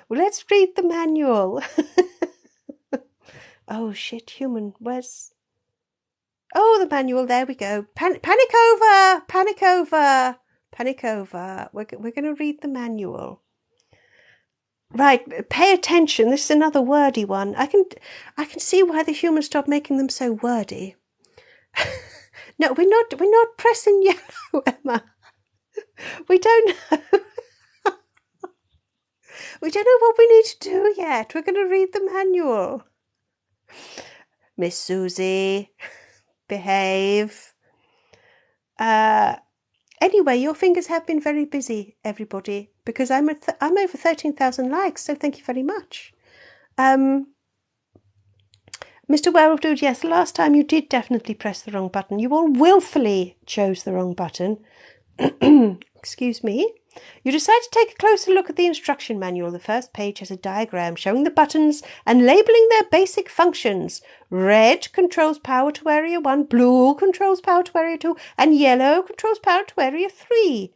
Speaker 1: Well, let's read the manual. Oh, shit, human, where's... Oh, the manual, there we go. Panic over, panic over, panic over. We're going to read the manual. Right, pay attention. This is another wordy one. I can see why the humans stopped making them so wordy. No, we're not pressing yellow, Emma. We don't know. We don't know what we need to do yet. We're going to read the manual. Miss Susie, behave. Anyway, your fingers have been very busy, everybody, because I'm over 13,000 likes, so thank you very much. Mr. Werewolf Dude, yes, last time you did definitely press the wrong button. You all willfully chose the wrong button. Excuse me. You decide to take a closer look at the instruction manual. The first page has a diagram showing the buttons and labelling their basic functions. Red controls power to area 1, blue controls power to area 2, and yellow controls power to area 3.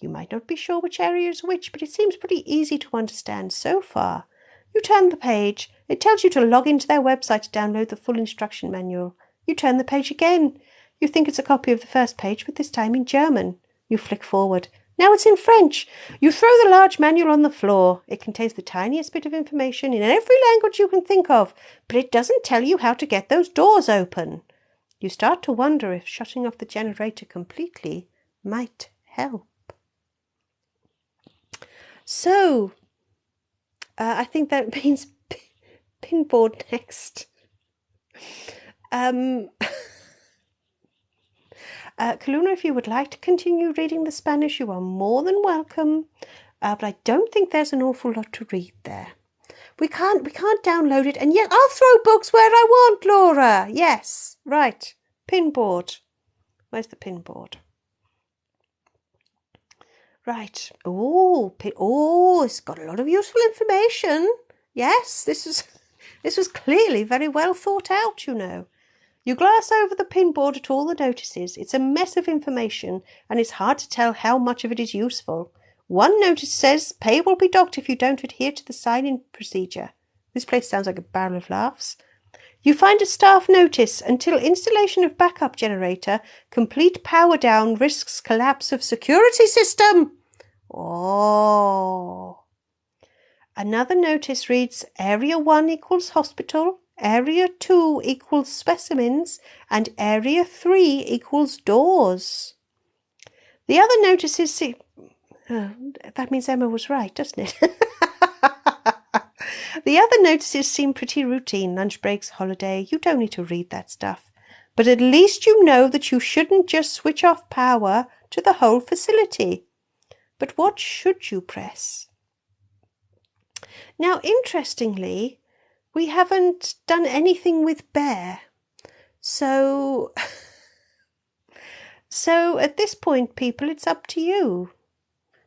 Speaker 1: You might not be sure which area is which, but it seems pretty easy to understand so far. You turn the page. It tells you to log into their website to download the full instruction manual. You turn the page again. You think it's a copy of the first page, but this time in German. You flick forward. Now it's in French. You throw the large manual on the floor. It contains the tiniest bit of information in every language you can think of, but it doesn't tell you how to get those doors open. You start to wonder if shutting off the generator completely might help. So, I think that means pinboard next. Kaluna, if you would like to continue reading the Spanish, you are more than welcome. But I don't think there's an awful lot to read there. We can't download it, and yet I'll throw books where I want, Laura. Yes, right. Pinboard. Where's the pinboard? Right. Oh, it's got a lot of useful information. Yes, this was clearly very well thought out, you know. You glass over the pinboard at all the notices. It's a mess of information, and it's hard to tell how much of it is useful. One notice says, pay will be docked if you don't adhere to the sign-in procedure. This place sounds like a barrel of laughs. You find a staff notice, until installation of backup generator, complete power down risks collapse of security system. Oh. Another notice reads, Area 1 equals hospital. Area 2 equals specimens, and Area 3 equals doors. The other notices that means Emma was right, doesn't it? The other notices seem pretty routine. Lunch breaks, holiday. You don't need to read that stuff. But at least you know that you shouldn't just switch off power to the whole facility. But what should you press? Now, interestingly, we haven't done anything with Bear. So So at this point, people, it's up to you.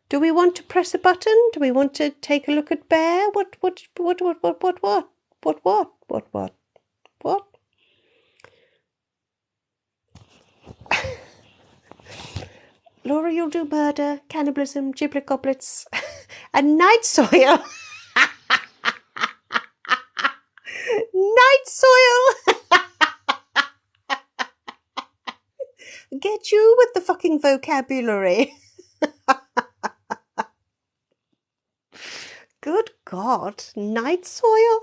Speaker 1: Do we want to press a button? Do we want to take a look at Bear? What? Laura, you'll do murder, cannibalism, giblet goblets, and night soil. Night soil! Get you with the fucking vocabulary. Good God, night soil?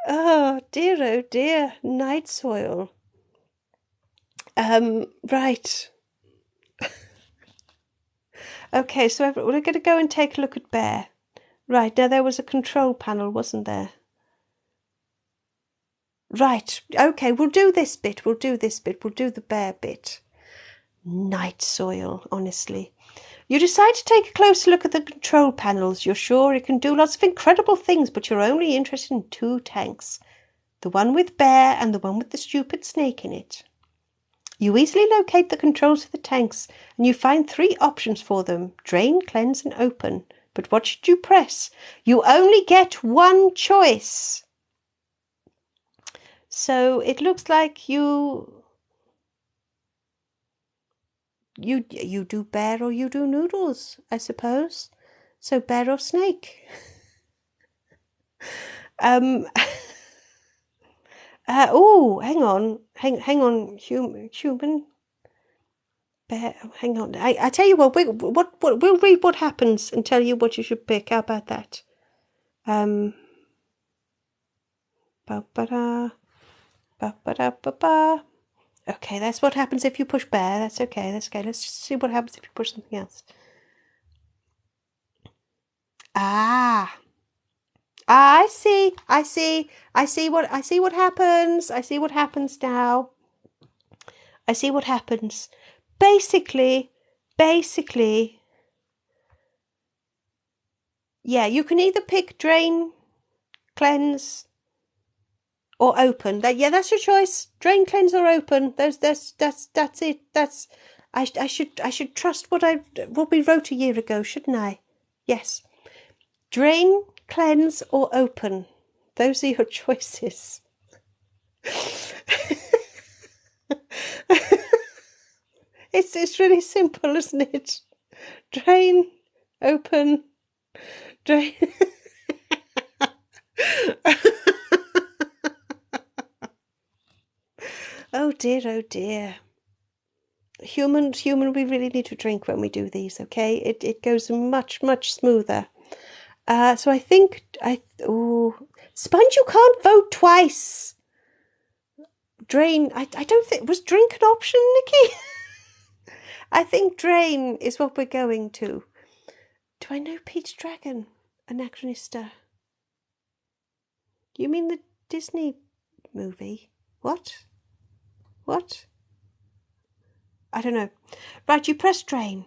Speaker 1: Oh dear, night soil. Right. Okay, so we're going to go and take a look at Bear. Right, now there was a control panel, wasn't there? Right, okay, we'll do this bit, we'll do the Bear bit. Night soil, honestly. You decide to take a closer look at the control panels. You're sure it can do lots of incredible things, but you're only interested in 2 tanks. The one with Bear and the one with the stupid snake in it. You easily locate the controls for the tanks, and you find 3 options for them: drain, cleanse, and open. But what should you press? You only get 1 choice. So it looks like you do Bear or you do Noodles, I suppose. So Bear or snake? Oh, hang on, human. Bear, hang on. I tell you what, we'll read what happens and tell you what you should pick. How about that? Okay, that's what happens if you push Bear. That's okay. Let's just see what happens if you push something else. I see what happens. I see what happens now. I see what happens. Basically, yeah, you can either pick drain, cleanse, or open. That's your choice. Drain, cleanse, or open. That's it. I should trust what we wrote a year ago, shouldn't I? Yes. Drain, cleanse, or open. Those are your choices. It's really simple, isn't it? Drain, open, drain. Oh dear. Human, we really need to drink when we do these, okay? It goes much smoother. So I think Sponge, you can't vote twice. Drain, I don't think, was drink an option, Nikki? I think drain is what we're going to. Do I know Pete's Dragon? Anachronista. You mean the Disney movie? What? I don't know. Right, you press drain.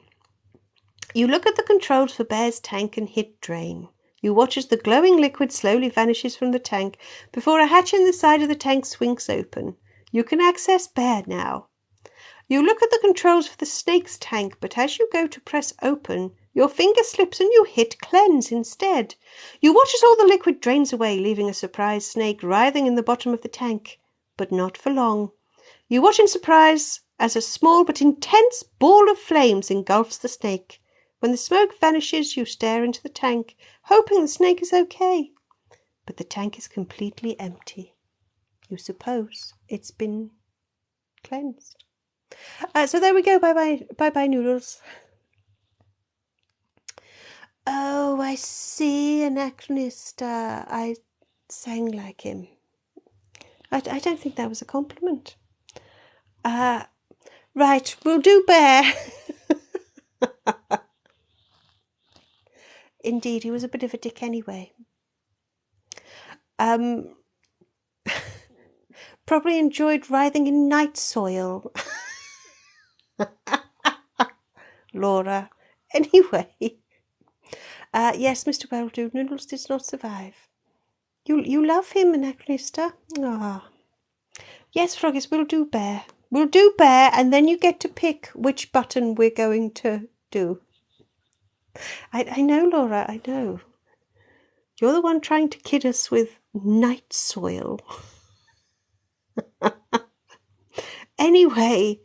Speaker 1: You look at the controls for Bear's tank and hit drain. You watch as the glowing liquid slowly vanishes from the tank before a hatch in the side of the tank swings open. You can access Bear now. You look at the controls for the snake's tank, but as you go to press open, your finger slips and you hit cleanse instead. You watch as all the liquid drains away, leaving a surprised snake writhing in the bottom of the tank. But not for long. You watch in surprise as a small but intense ball of flames engulfs the snake. When the smoke vanishes, you stare into the tank, hoping the snake is okay. But the tank is completely empty. You suppose it's been cleansed. So there we go. Bye, Noodles. Oh, I see, Anachronista. I sang like him. I don't think that was a compliment. Right, we'll do Bear. Indeed, he was a bit of a dick anyway. Probably enjoyed writhing in night soil. Laura. Anyway. Yes, Mr. Welldo, Noodles did not survive. You love him, Anachronista? Ah. Yes, Froggies, we'll do Bear. We'll do bear, and then you get to pick which button we're going to do. I know, Laura, I know. You're the one trying to kid us with night soil. Anyway,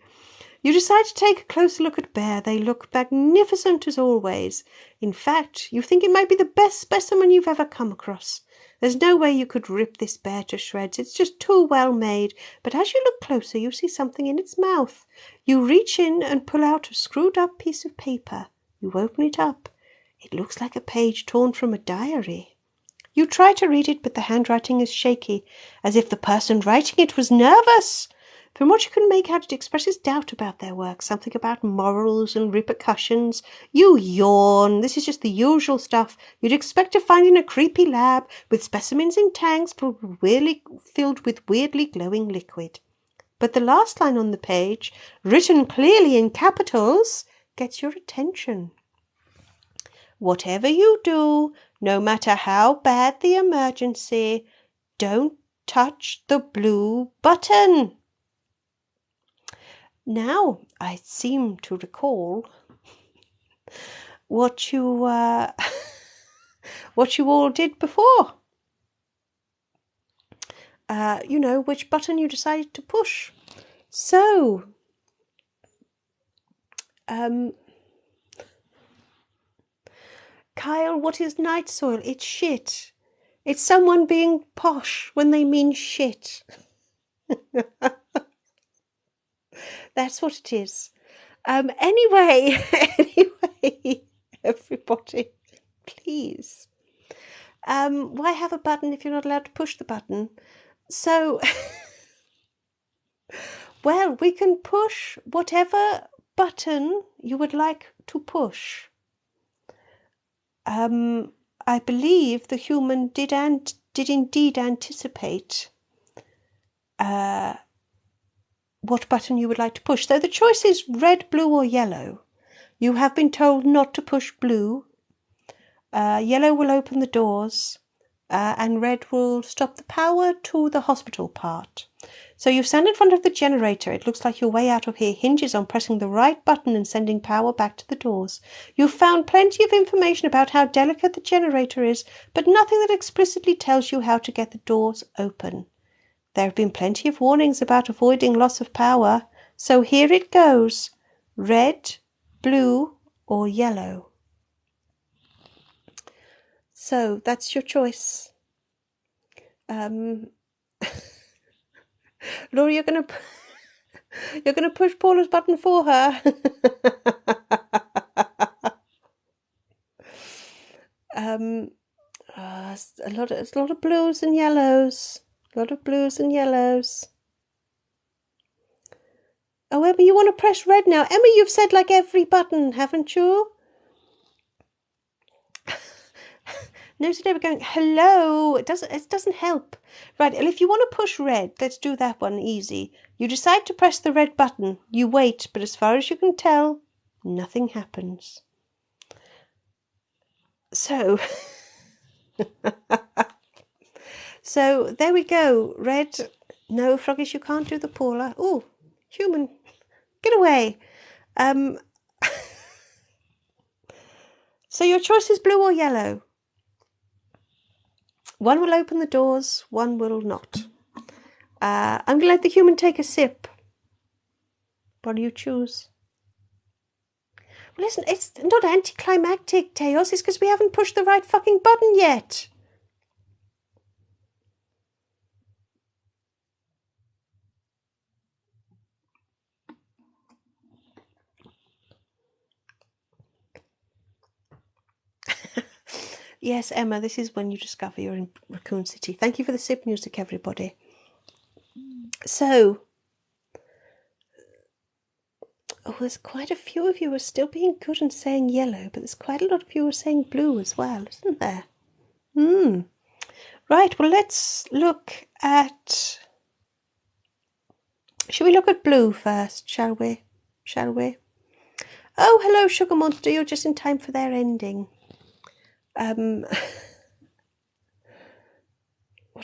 Speaker 1: you decide to take a closer look at Bear. They look magnificent as always. In fact, you think it might be the best specimen you've ever come across. There's no way you could rip this bear to shreds. It's just too well made. But as you look closer, you see something in its mouth. You reach in and pull out a screwed up piece of paper. You open it up. It looks like a page torn from a diary. You try to read it, but the handwriting is shaky, as if the person writing it was nervous. From what you can make out, it expresses doubt about their work, something about morals and repercussions. You yawn. This is just the usual stuff you'd expect to find in a creepy lab, with specimens in tanks filled with weirdly glowing liquid. But the last line on the page, written clearly in capitals, gets your attention. Whatever you do, no matter how bad the emergency, don't touch the blue button. Now I seem to recall what you what you all did before. You know, which button you decided to push. So, Kyle, what is night soil? It's shit. It's someone being posh when they mean shit. That's what it is. Anyway, everybody, please. Why have a button if you're not allowed to push the button? So, well, we can push whatever button you would like to push. I believe the human did indeed anticipate what button you would like to push. So the choice is red, blue, or yellow. You have been told not to push blue. Yellow will open the doors, and red will stop the power to the hospital part. So you stand in front of the generator. It looks like your way out of here hinges on pressing the right button and sending power back to the doors. You've found plenty of information about how delicate the generator is, but nothing that explicitly tells you how to get the doors open. There have been plenty of warnings about avoiding loss of power, so here it goes. Red, blue, or yellow. So that's your choice. Laura, you're gonna push Paula's button for her. It's a lot of blues and yellows. A lot of blues and yellows. Oh, Emma, you want to press red now? Emma, you've said like every button, haven't you? No, today we're going, hello. It doesn't help. Right, and if you want to push red, let's do that one easy. You decide to press the red button. You wait, but as far as you can tell, nothing happens. So, so there we go. Red. No, Froggish, you can't do the Paula. Oh, human, get away. So your choice is blue or yellow. One will open the doors, one will not. I'm going to let the human take a sip. What do you choose? Well, listen, it's not anticlimactic, Teos. It's because we haven't pushed the right fucking button yet. Yes, Emma, this is when you discover you're in Raccoon City. Thank you for the sip music, everybody. So, there's quite a few of you who are still being good and saying yellow, but there's quite a lot of you who are saying blue as well, isn't there? Right, well, let's look at... Should we look at blue first, shall we? Oh, hello, Sugar Monster. You're just in time for their ending. What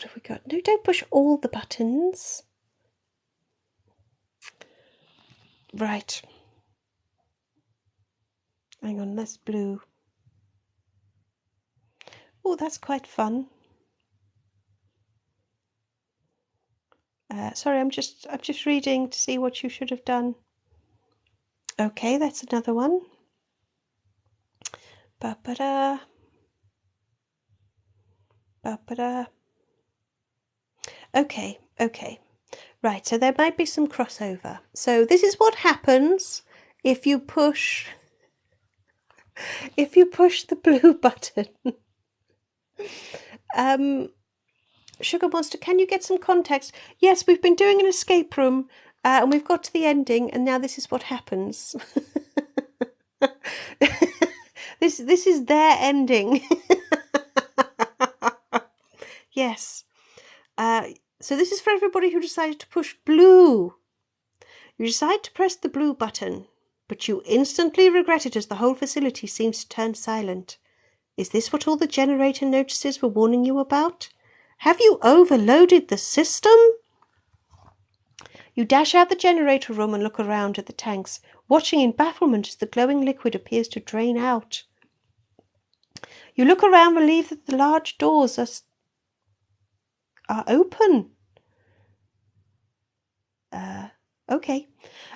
Speaker 1: have we got? No, don't push all the buttons. Right. Hang on, that's blue. Oh, that's quite fun. Sorry, I'm just reading to see what you should have done. Okay, that's another one. Ba-ba-da. Ba-ba-da. Okay. Right, so there might be some crossover. So this is what happens if you push the blue button. Sugar Monster, can you get some context? Yes, we've been doing an escape room and we've got to the ending and now this is what happens. This is their ending. Yes. So this is for everybody who decided to push blue. You decide to press the blue button, but you instantly regret it as the whole facility seems to turn silent. Is this what all the generator notices were warning you about? Have you overloaded the system? You dash out the generator room and look around at the tanks, watching in bafflement as the glowing liquid appears to drain out. You look around, relieved that the large doors are open. Okay.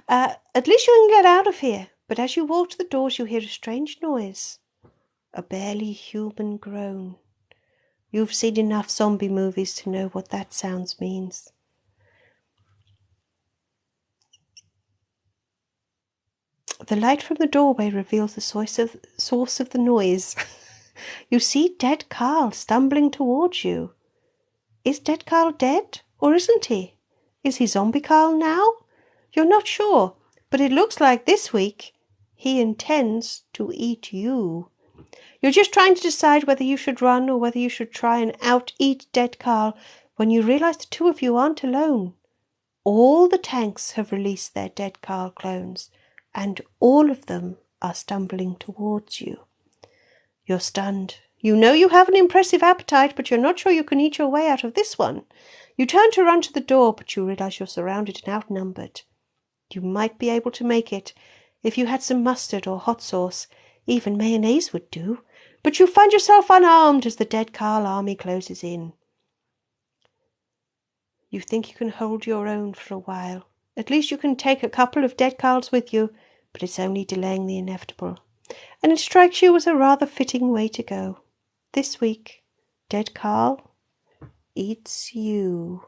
Speaker 1: At least you can get out of here. But as you walk to the doors, you hear a strange noise. A barely human groan. You've seen enough zombie movies to know what that sound means. The light from the doorway reveals the source of the noise. You see dead Carl stumbling towards you. Is dead Carl dead, or isn't he? Is he zombie Carl now? You're not sure, but it looks like this week he intends to eat you. You're just trying to decide whether you should run or whether you should try and out-eat dead Carl when you realise the two of you aren't alone. All the tanks have released their dead Carl clones, and all of them are stumbling towards you. You're stunned. You know you have an impressive appetite, but you're not sure you can eat your way out of this one. You turn to run to the door, but you realise you're surrounded and outnumbered. You might be able to make it if you had some mustard or hot sauce. Even mayonnaise would do. But you find yourself unarmed as the dead Carl army closes in. You think you can hold your own for a while. At least you can take a couple of dead Carls with you, but it's only delaying the inevitable. And it strikes you as a rather fitting way to go. This week, dead Carl eats you.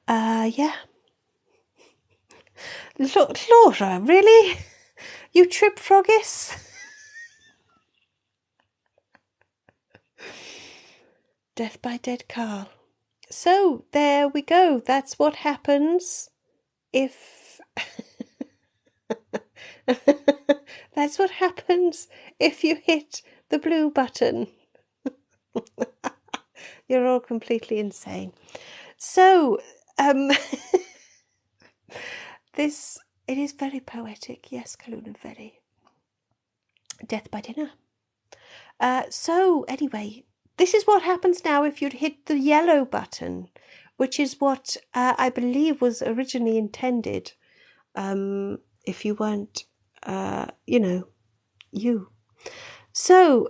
Speaker 1: Yeah. Look, Laura, really? You trip Froggis? Death by dead Carl. So, there we go. That's what happens if... That's what happens if you hit the blue button. You're all completely insane. So, it is very poetic. Yes, Kaluna, very. Death by dinner. So, anyway, this is what happens now if you'd hit the yellow button, which is what I believe was originally intended. If you weren't, you. So,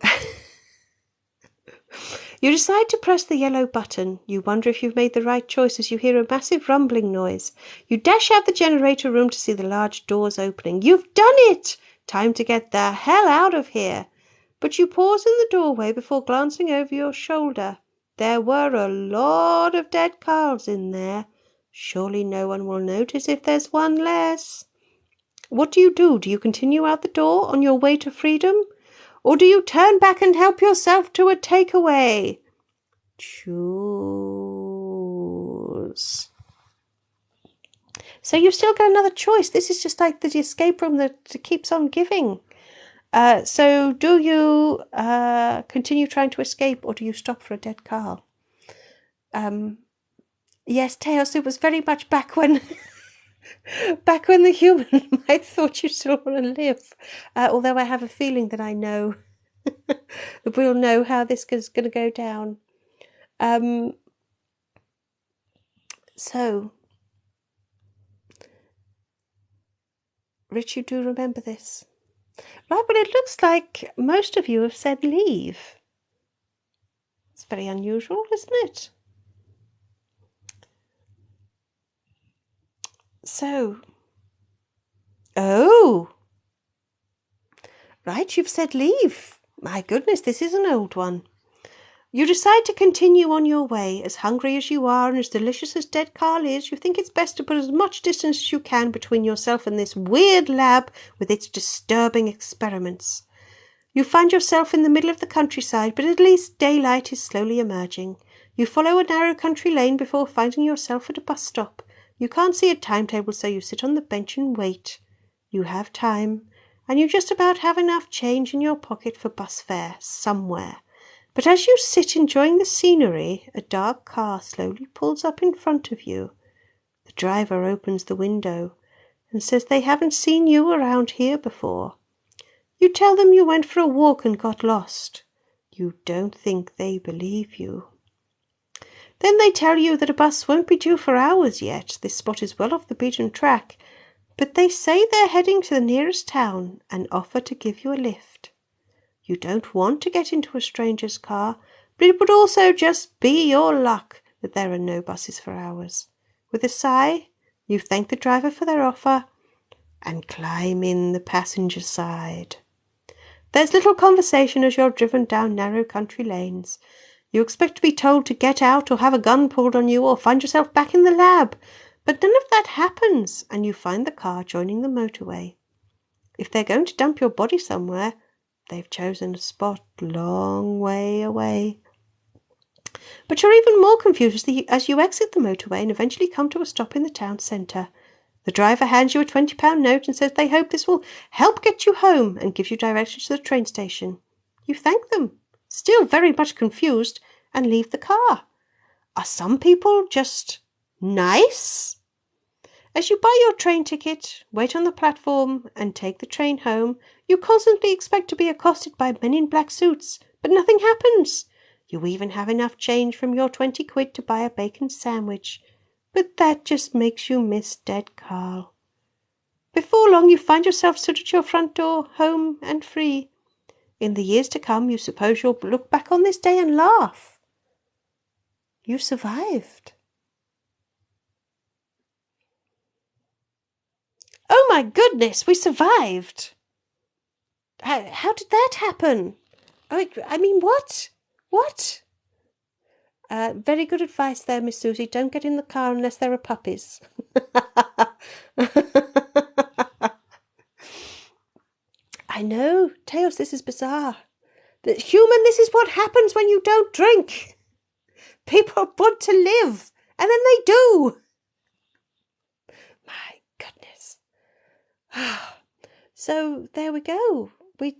Speaker 1: you decide to press the yellow button. You wonder if you've made the right choice as you hear a massive rumbling noise. You dash out the generator room to see the large doors opening. You've done it! Time to get the hell out of here. But you pause in the doorway before glancing over your shoulder. There were a lot of dead Carls in there. Surely no one will notice if there's one less. What do? Do you continue out the door on your way to freedom? Or do you turn back and help yourself to a takeaway? Choose. So you've still got another choice. This is just like the escape room that keeps on giving. So do you continue trying to escape or do you stop for a dead Carl? Yes, Teos, it was very much back when... back when the human might thought you still want to live. Although I have a feeling that I know that we'll know how this is going to go down. So Rich, you do remember this. Right, but it looks like most of you have said leave. It's very unusual, isn't it? So, oh, right, you've said leave. My goodness, this is an old one. You decide to continue on your way. As hungry as you are and as delicious as dead Carl is, you think it's best to put as much distance as you can between yourself and this weird lab with its disturbing experiments. You find yourself in the middle of the countryside, but at least daylight is slowly emerging. You follow a narrow country lane before finding yourself at a bus stop. You can't see a timetable, so you sit on the bench and wait. You have time, and you just about have enough change in your pocket for bus fare somewhere. But as you sit enjoying the scenery, a dark car slowly pulls up in front of you. The driver opens the window and says they haven't seen you around here before. You tell them you went for a walk and got lost. You don't think they believe you. Then they tell you that a bus won't be due for hours yet. This spot is well off the beaten track, but they say they're heading to the nearest town and offer to give you a lift. You don't want to get into a stranger's car, but it would also just be your luck that there are no buses for hours. With a sigh, you thank the driver for their offer and climb in the passenger side. There's little conversation as you're driven down narrow country lanes. You expect to be told to get out or have a gun pulled on you or find yourself back in the lab, but none of that happens, and you find the car joining the motorway. If they're going to dump your body somewhere, they've chosen a spot long way away. But you're even more confused as you exit the motorway and eventually come to a stop in the town centre. The driver hands you a £20 note and says they hope this will help get you home and gives you directions to the train station. You thank them, still very much confused, and leave the car. Are some people just nice? As you buy your train ticket, wait on the platform, and take the train home, you constantly expect to be accosted by men in black suits, but nothing happens. You even have enough change from your 20 quid to buy a bacon sandwich, but that just makes you miss dead Carl. Before long, you find yourself stood at your front door, home and free. In the years to come, you suppose you'll look back on this day and laugh. You survived. Oh my goodness, we survived. How did that happen? I mean, what? What? Very good advice there, Miss Susie. Don't get in the car unless there are puppies. I know, Tails, this is bizarre. But human, this is what happens when you don't drink. People want to live, and then they do. My goodness. So there we go. We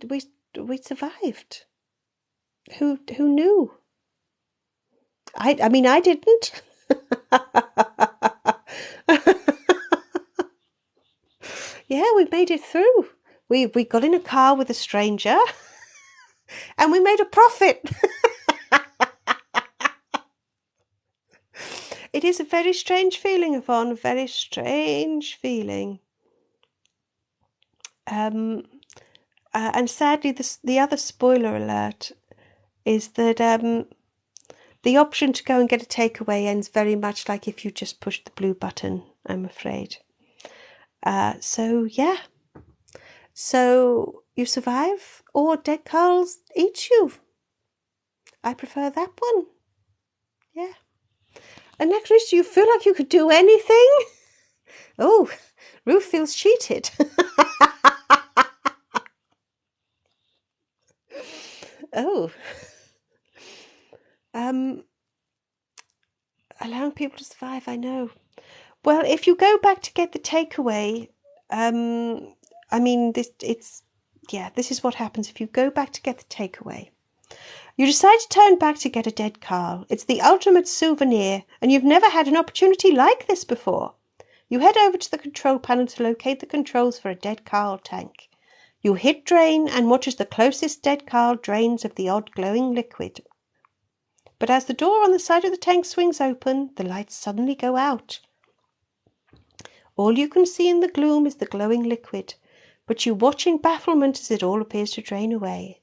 Speaker 1: survived. Who knew? I mean, I didn't. Yeah, we made it through. We got in a car with a stranger, and we made a profit. It is a very strange feeling, Yvonne, a very strange feeling. And sadly, the other spoiler alert is that the option to go and get a takeaway ends very much like if you just pushed the blue button, I'm afraid. So, yeah. So, you survive, or dead Carl eats you. I prefer that one. Yeah. And next, do you feel like you could do anything? Oh, Ruth feels cheated. Oh. Allowing people to survive, I know. Well, if you go back to get the takeaway, I mean, this is what happens if you go back to get the takeaway. You decide to turn back to get a dead Carl. It's the ultimate souvenir, and you've never had an opportunity like this before. You head over to the control panel to locate the controls for a dead Carl tank. You hit drain and watch as the closest dead Carl drains of the odd glowing liquid. But as the door on the side of the tank swings open, the lights suddenly go out. All you can see in the gloom is the glowing liquid. but you watch in bafflement as it all appears to drain away.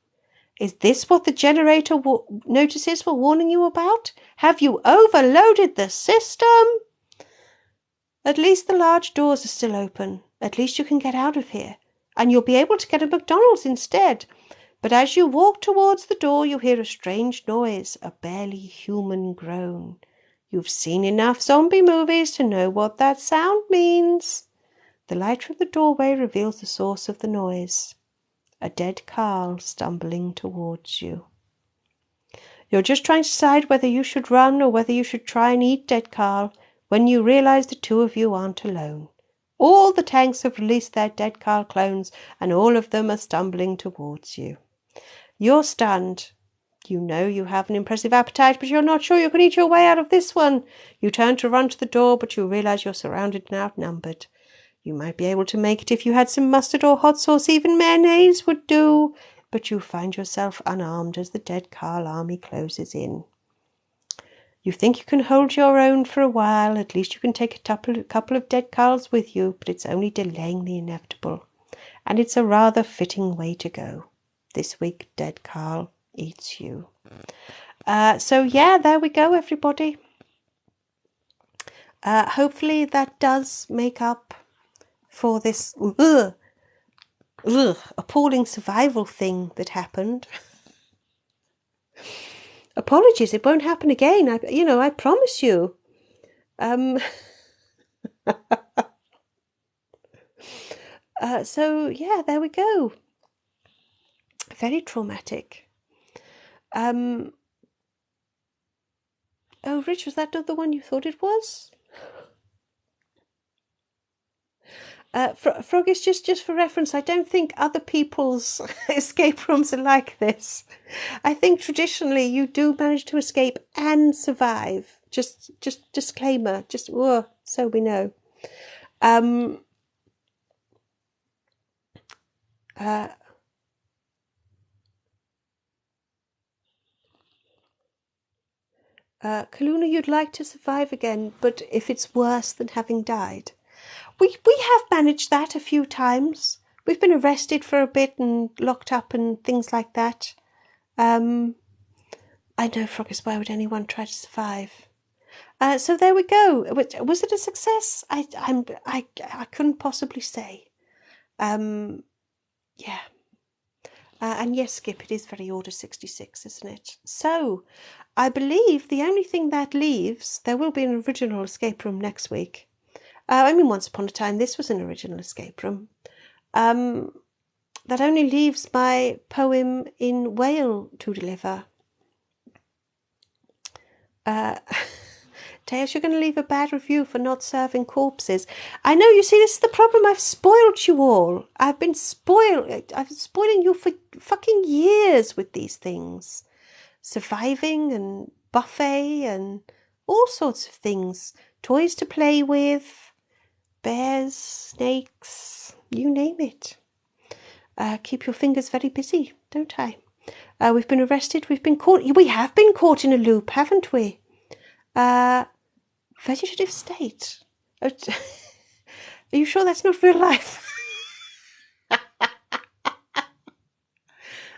Speaker 1: Is this what the generator notices were warning you about? Have you overloaded the system? At least the large doors are still open. At least you can get out of here, and you'll be able to get a McDonald's instead. But as you walk towards the door, you hear a strange noise, a barely human groan. You've seen enough zombie movies to know what that sound means. The light from the doorway reveals the source of the noise. A dead Carl stumbling towards you. You're just trying to decide whether you should run or whether you should try and eat dead Carl when you realize the two of you aren't alone. All the tanks have released their dead Carl clones, and all of them are stumbling towards you. You're stunned. You know you have an impressive appetite, but you're not sure you can eat your way out of this one. You turn to run to the door, but you realize you're surrounded and outnumbered. You might be able to make it if you had some mustard or hot sauce, even mayonnaise would do, but you find yourself unarmed as the dead Carl army closes in. You think you can hold your own for a while, at least you can take a couple of dead Carls with you, but it's only delaying the inevitable, and it's a rather fitting way to go. This week, dead Carl eats you. So yeah, there we go, everybody. Hopefully that does make up for this appalling survival thing that happened. Apologies, it won't happen again. I promise you. So yeah, there we go. Very traumatic. Oh, Rich, was that not the one you thought it was? Froggies, just for reference, I don't think other people's escape rooms are like this. I think traditionally you do manage to escape and survive. Just disclaimer, so we know. Kaluna, you'd like to survive again, but if it's worse than having died. We have managed that a few times. We've been arrested for a bit and locked up and things like that. I know, Froggies, why would anyone try to survive? So there we go. Was it a success? I couldn't possibly say. Yeah. And yes, Skip, it is very Order 66, isn't it? So, I believe the only thing that leaves, there will be an original escape room next week. Once upon a time, this was an original escape room. That only leaves my poem in Whale to deliver. Teos, you're going to leave a bad review for not serving corpses. I know, you see, this is the problem. I've spoiled you all. I've been spoiling you for fucking years with these things. Surviving and buffet and all sorts of things. Toys to play with, bears, snakes, you name it. Keep your fingers very busy, don't I? We've been arrested, we've been caught. We have been caught in a loop, haven't we? Vegetative state. Are you sure that's not real life?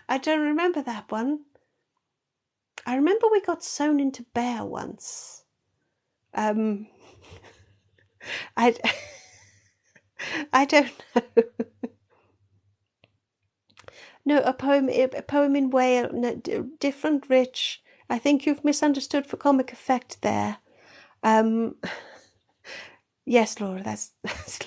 Speaker 1: I don't remember that one. I remember we got sewn into bear once. I don't know. No, a poem in Whale. No, different, Rich. I think you've misunderstood for comic effect there. Yes, Laura, that's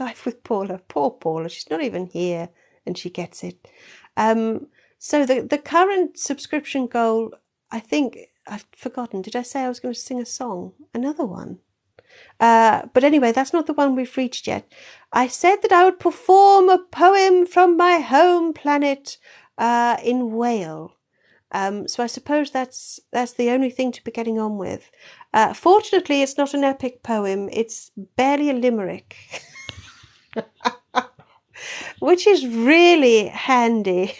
Speaker 1: life with Paula. Poor Paula, she's not even here, and she gets it. So the current subscription goal, I think, I've forgotten. Did I say I was going to sing a song? Another one. But anyway, that's not the one we've reached yet. I said that I would perform a poem from my home planet in Whale. So I suppose that's the only thing to be getting on with. Fortunately, it's not an epic poem. It's barely a limerick, which is really handy.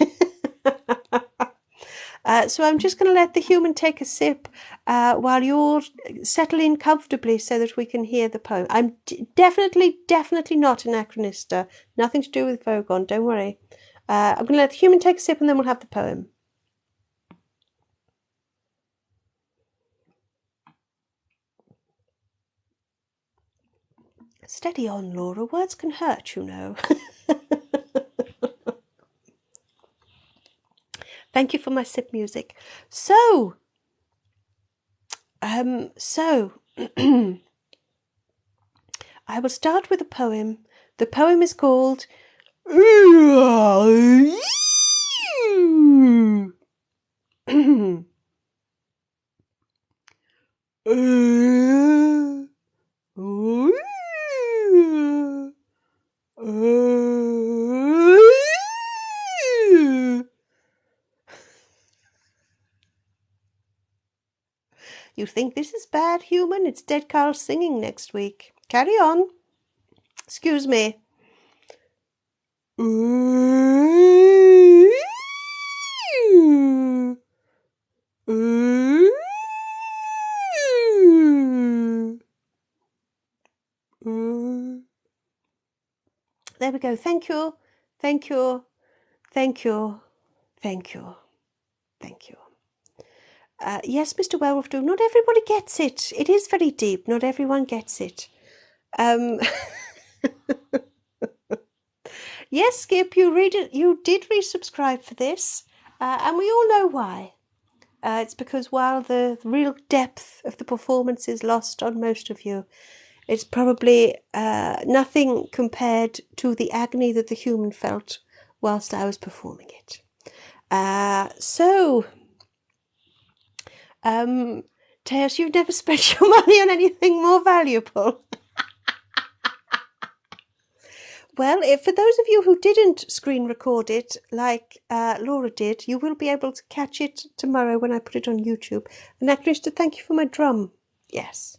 Speaker 1: So I'm just going to let the human take a sip while you're settling comfortably so that we can hear the poem. I'm definitely not Anachronista. Nothing to do with Vogon, don't worry. I'm going to let the human take a sip and then we'll have the poem. Steady on, Laura. Words can hurt, you know. Thank you for my sip music. So, I will start with a poem. The poem is called You think this is bad, human? It's Dead Carl singing next week. Carry on. Excuse me. There we go. Thank you. Thank you. Thank you. Thank you. Thank you. Yes, Mr. Werewolf Doom, not everybody gets it. It is very deep. Not everyone gets it. Yes, Skip, you did resubscribe for this, and we all know why. It's because while the real depth of the performance is lost on most of you, it's probably nothing compared to the agony that the human felt whilst I was performing it. Teos, you've never spent your money on anything more valuable. Well, for those of you who didn't screen record it, like Laura did, you will be able to catch it tomorrow when I put it on YouTube. And Anachronista, thank you for my drum. Yes.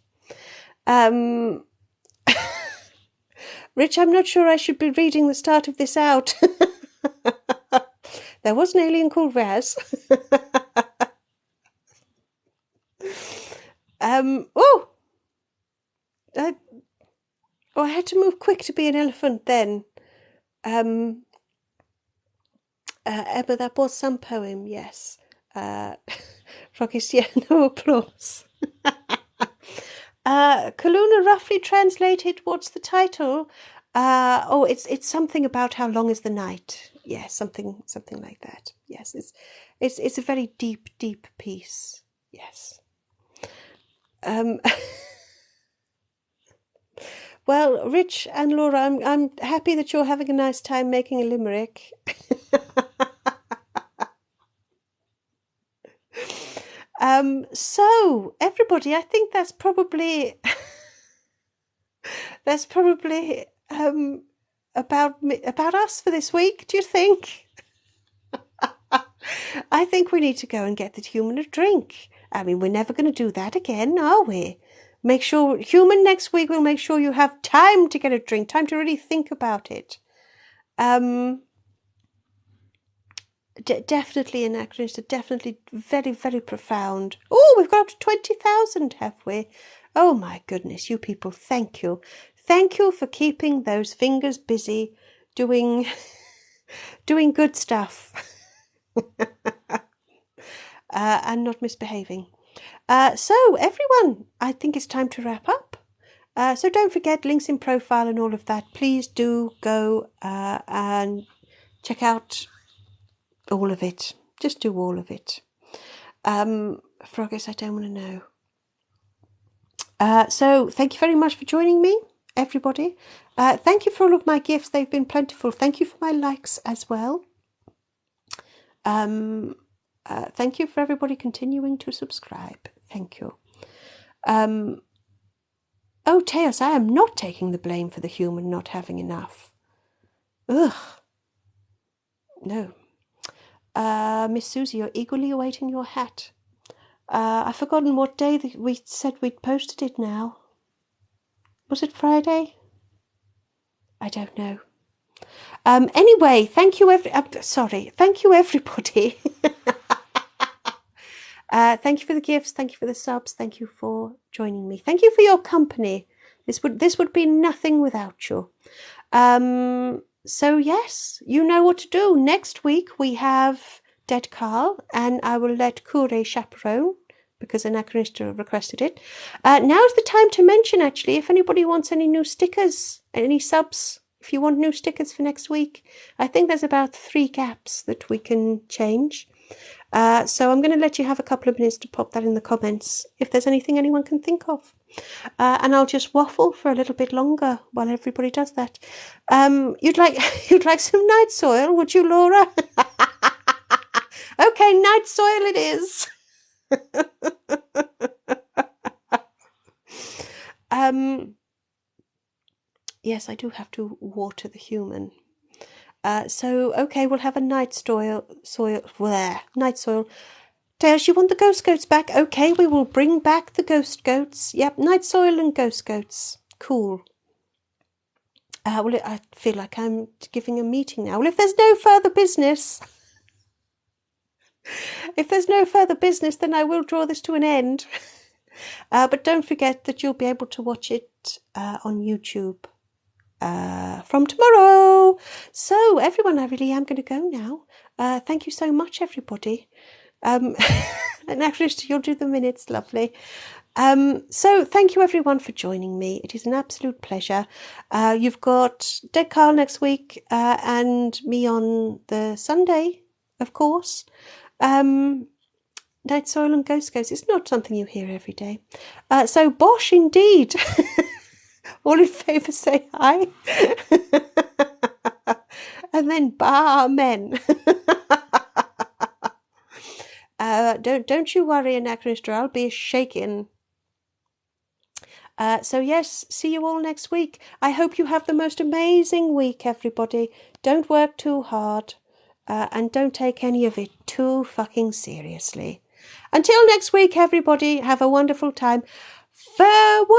Speaker 1: Rich, I'm not sure I should be reading the start of this out. There was an alien called Raz. I had to move quick to be an elephant then. Emma, that was some poem, yes. Froggy's, yeah, no applause. Kaluna roughly translated, what's the title? It's something about how long is the night. Yes, something like that. Yes, it's a very deep piece. Yes. Well, Rich and Laura, I'm happy that you're having a nice time making a limerick. So everybody, I think that's probably about us for this week. Do you think? I think we need to go and get the human a drink. I mean, we're never going to do that again, are we? Make sure, human, next week we'll make sure you have time to get a drink, time to really think about it. Definitely Anachronista, definitely very, very profound. Oh, we've got up to 20,000, have we? Oh my goodness, you people, thank you. Thank you for keeping those fingers busy doing good stuff. And not misbehaving. So everyone, I think it's time to wrap up. So don't forget links in profile and all of that. Please do go and check out all of it. Just do all of it. Froggies, I don't want to know. So thank you very much for joining me, everybody. Thank you for all of my gifts. They've been plentiful. Thank you for my likes as well. Thank you for everybody continuing to subscribe. Thank you. Oh, Teos, I am not taking the blame for the human not having enough. Ugh. No. Miss Susie, you're eagerly awaiting your hat. I've forgotten what day we said we'd posted it now. Was it Friday? I don't know. Anyway, thank you thank you everybody. Thank you for the gifts. Thank you for the subs. Thank you for joining me. Thank you for your company. This would be nothing without you. So yes, you know what to do. Next week we have Dead Carl, and I will let Kure chaperone because Anachronista requested it. Now's the time to mention, actually, if anybody wants any new stickers, any subs, if you want new stickers for next week. I think there's about 3 gaps that we can change. So I'm going to let you have a couple of minutes to pop that in the comments if there's anything anyone can think of. And I'll just waffle for a little bit longer while everybody does that. You'd like some night soil, would you, Laura? Okay, night soil it is. Yes, I do have to water the human. So okay, we'll have a night soil. Night soil. Tails, you want the ghost goats back? Okay, we will bring back the ghost goats. Yep, night soil and ghost goats. Cool. Well, I feel like I'm giving a meeting now. Well, if there's no further business, then I will draw this to an end. But don't forget that you'll be able to watch it on YouTube from tomorrow. So, everyone, I really am going to go now. Thank you so much, everybody. And actually, you'll do the minutes, lovely. So thank you everyone for joining me. It is an absolute pleasure. You've got Dead Carl next week and me on the Sunday, of course. Night Soil and Ghost Goats. It's not something you hear every day. So bosh indeed. All in favour say hi. And then barmen. Don't you worry, Anachronista, I'll be shaking. So yes, see you all next week. I hope you have the most amazing week, everybody. Don't work too hard, and don't take any of it too fucking seriously. Until next week, everybody, have a wonderful time. Farewell!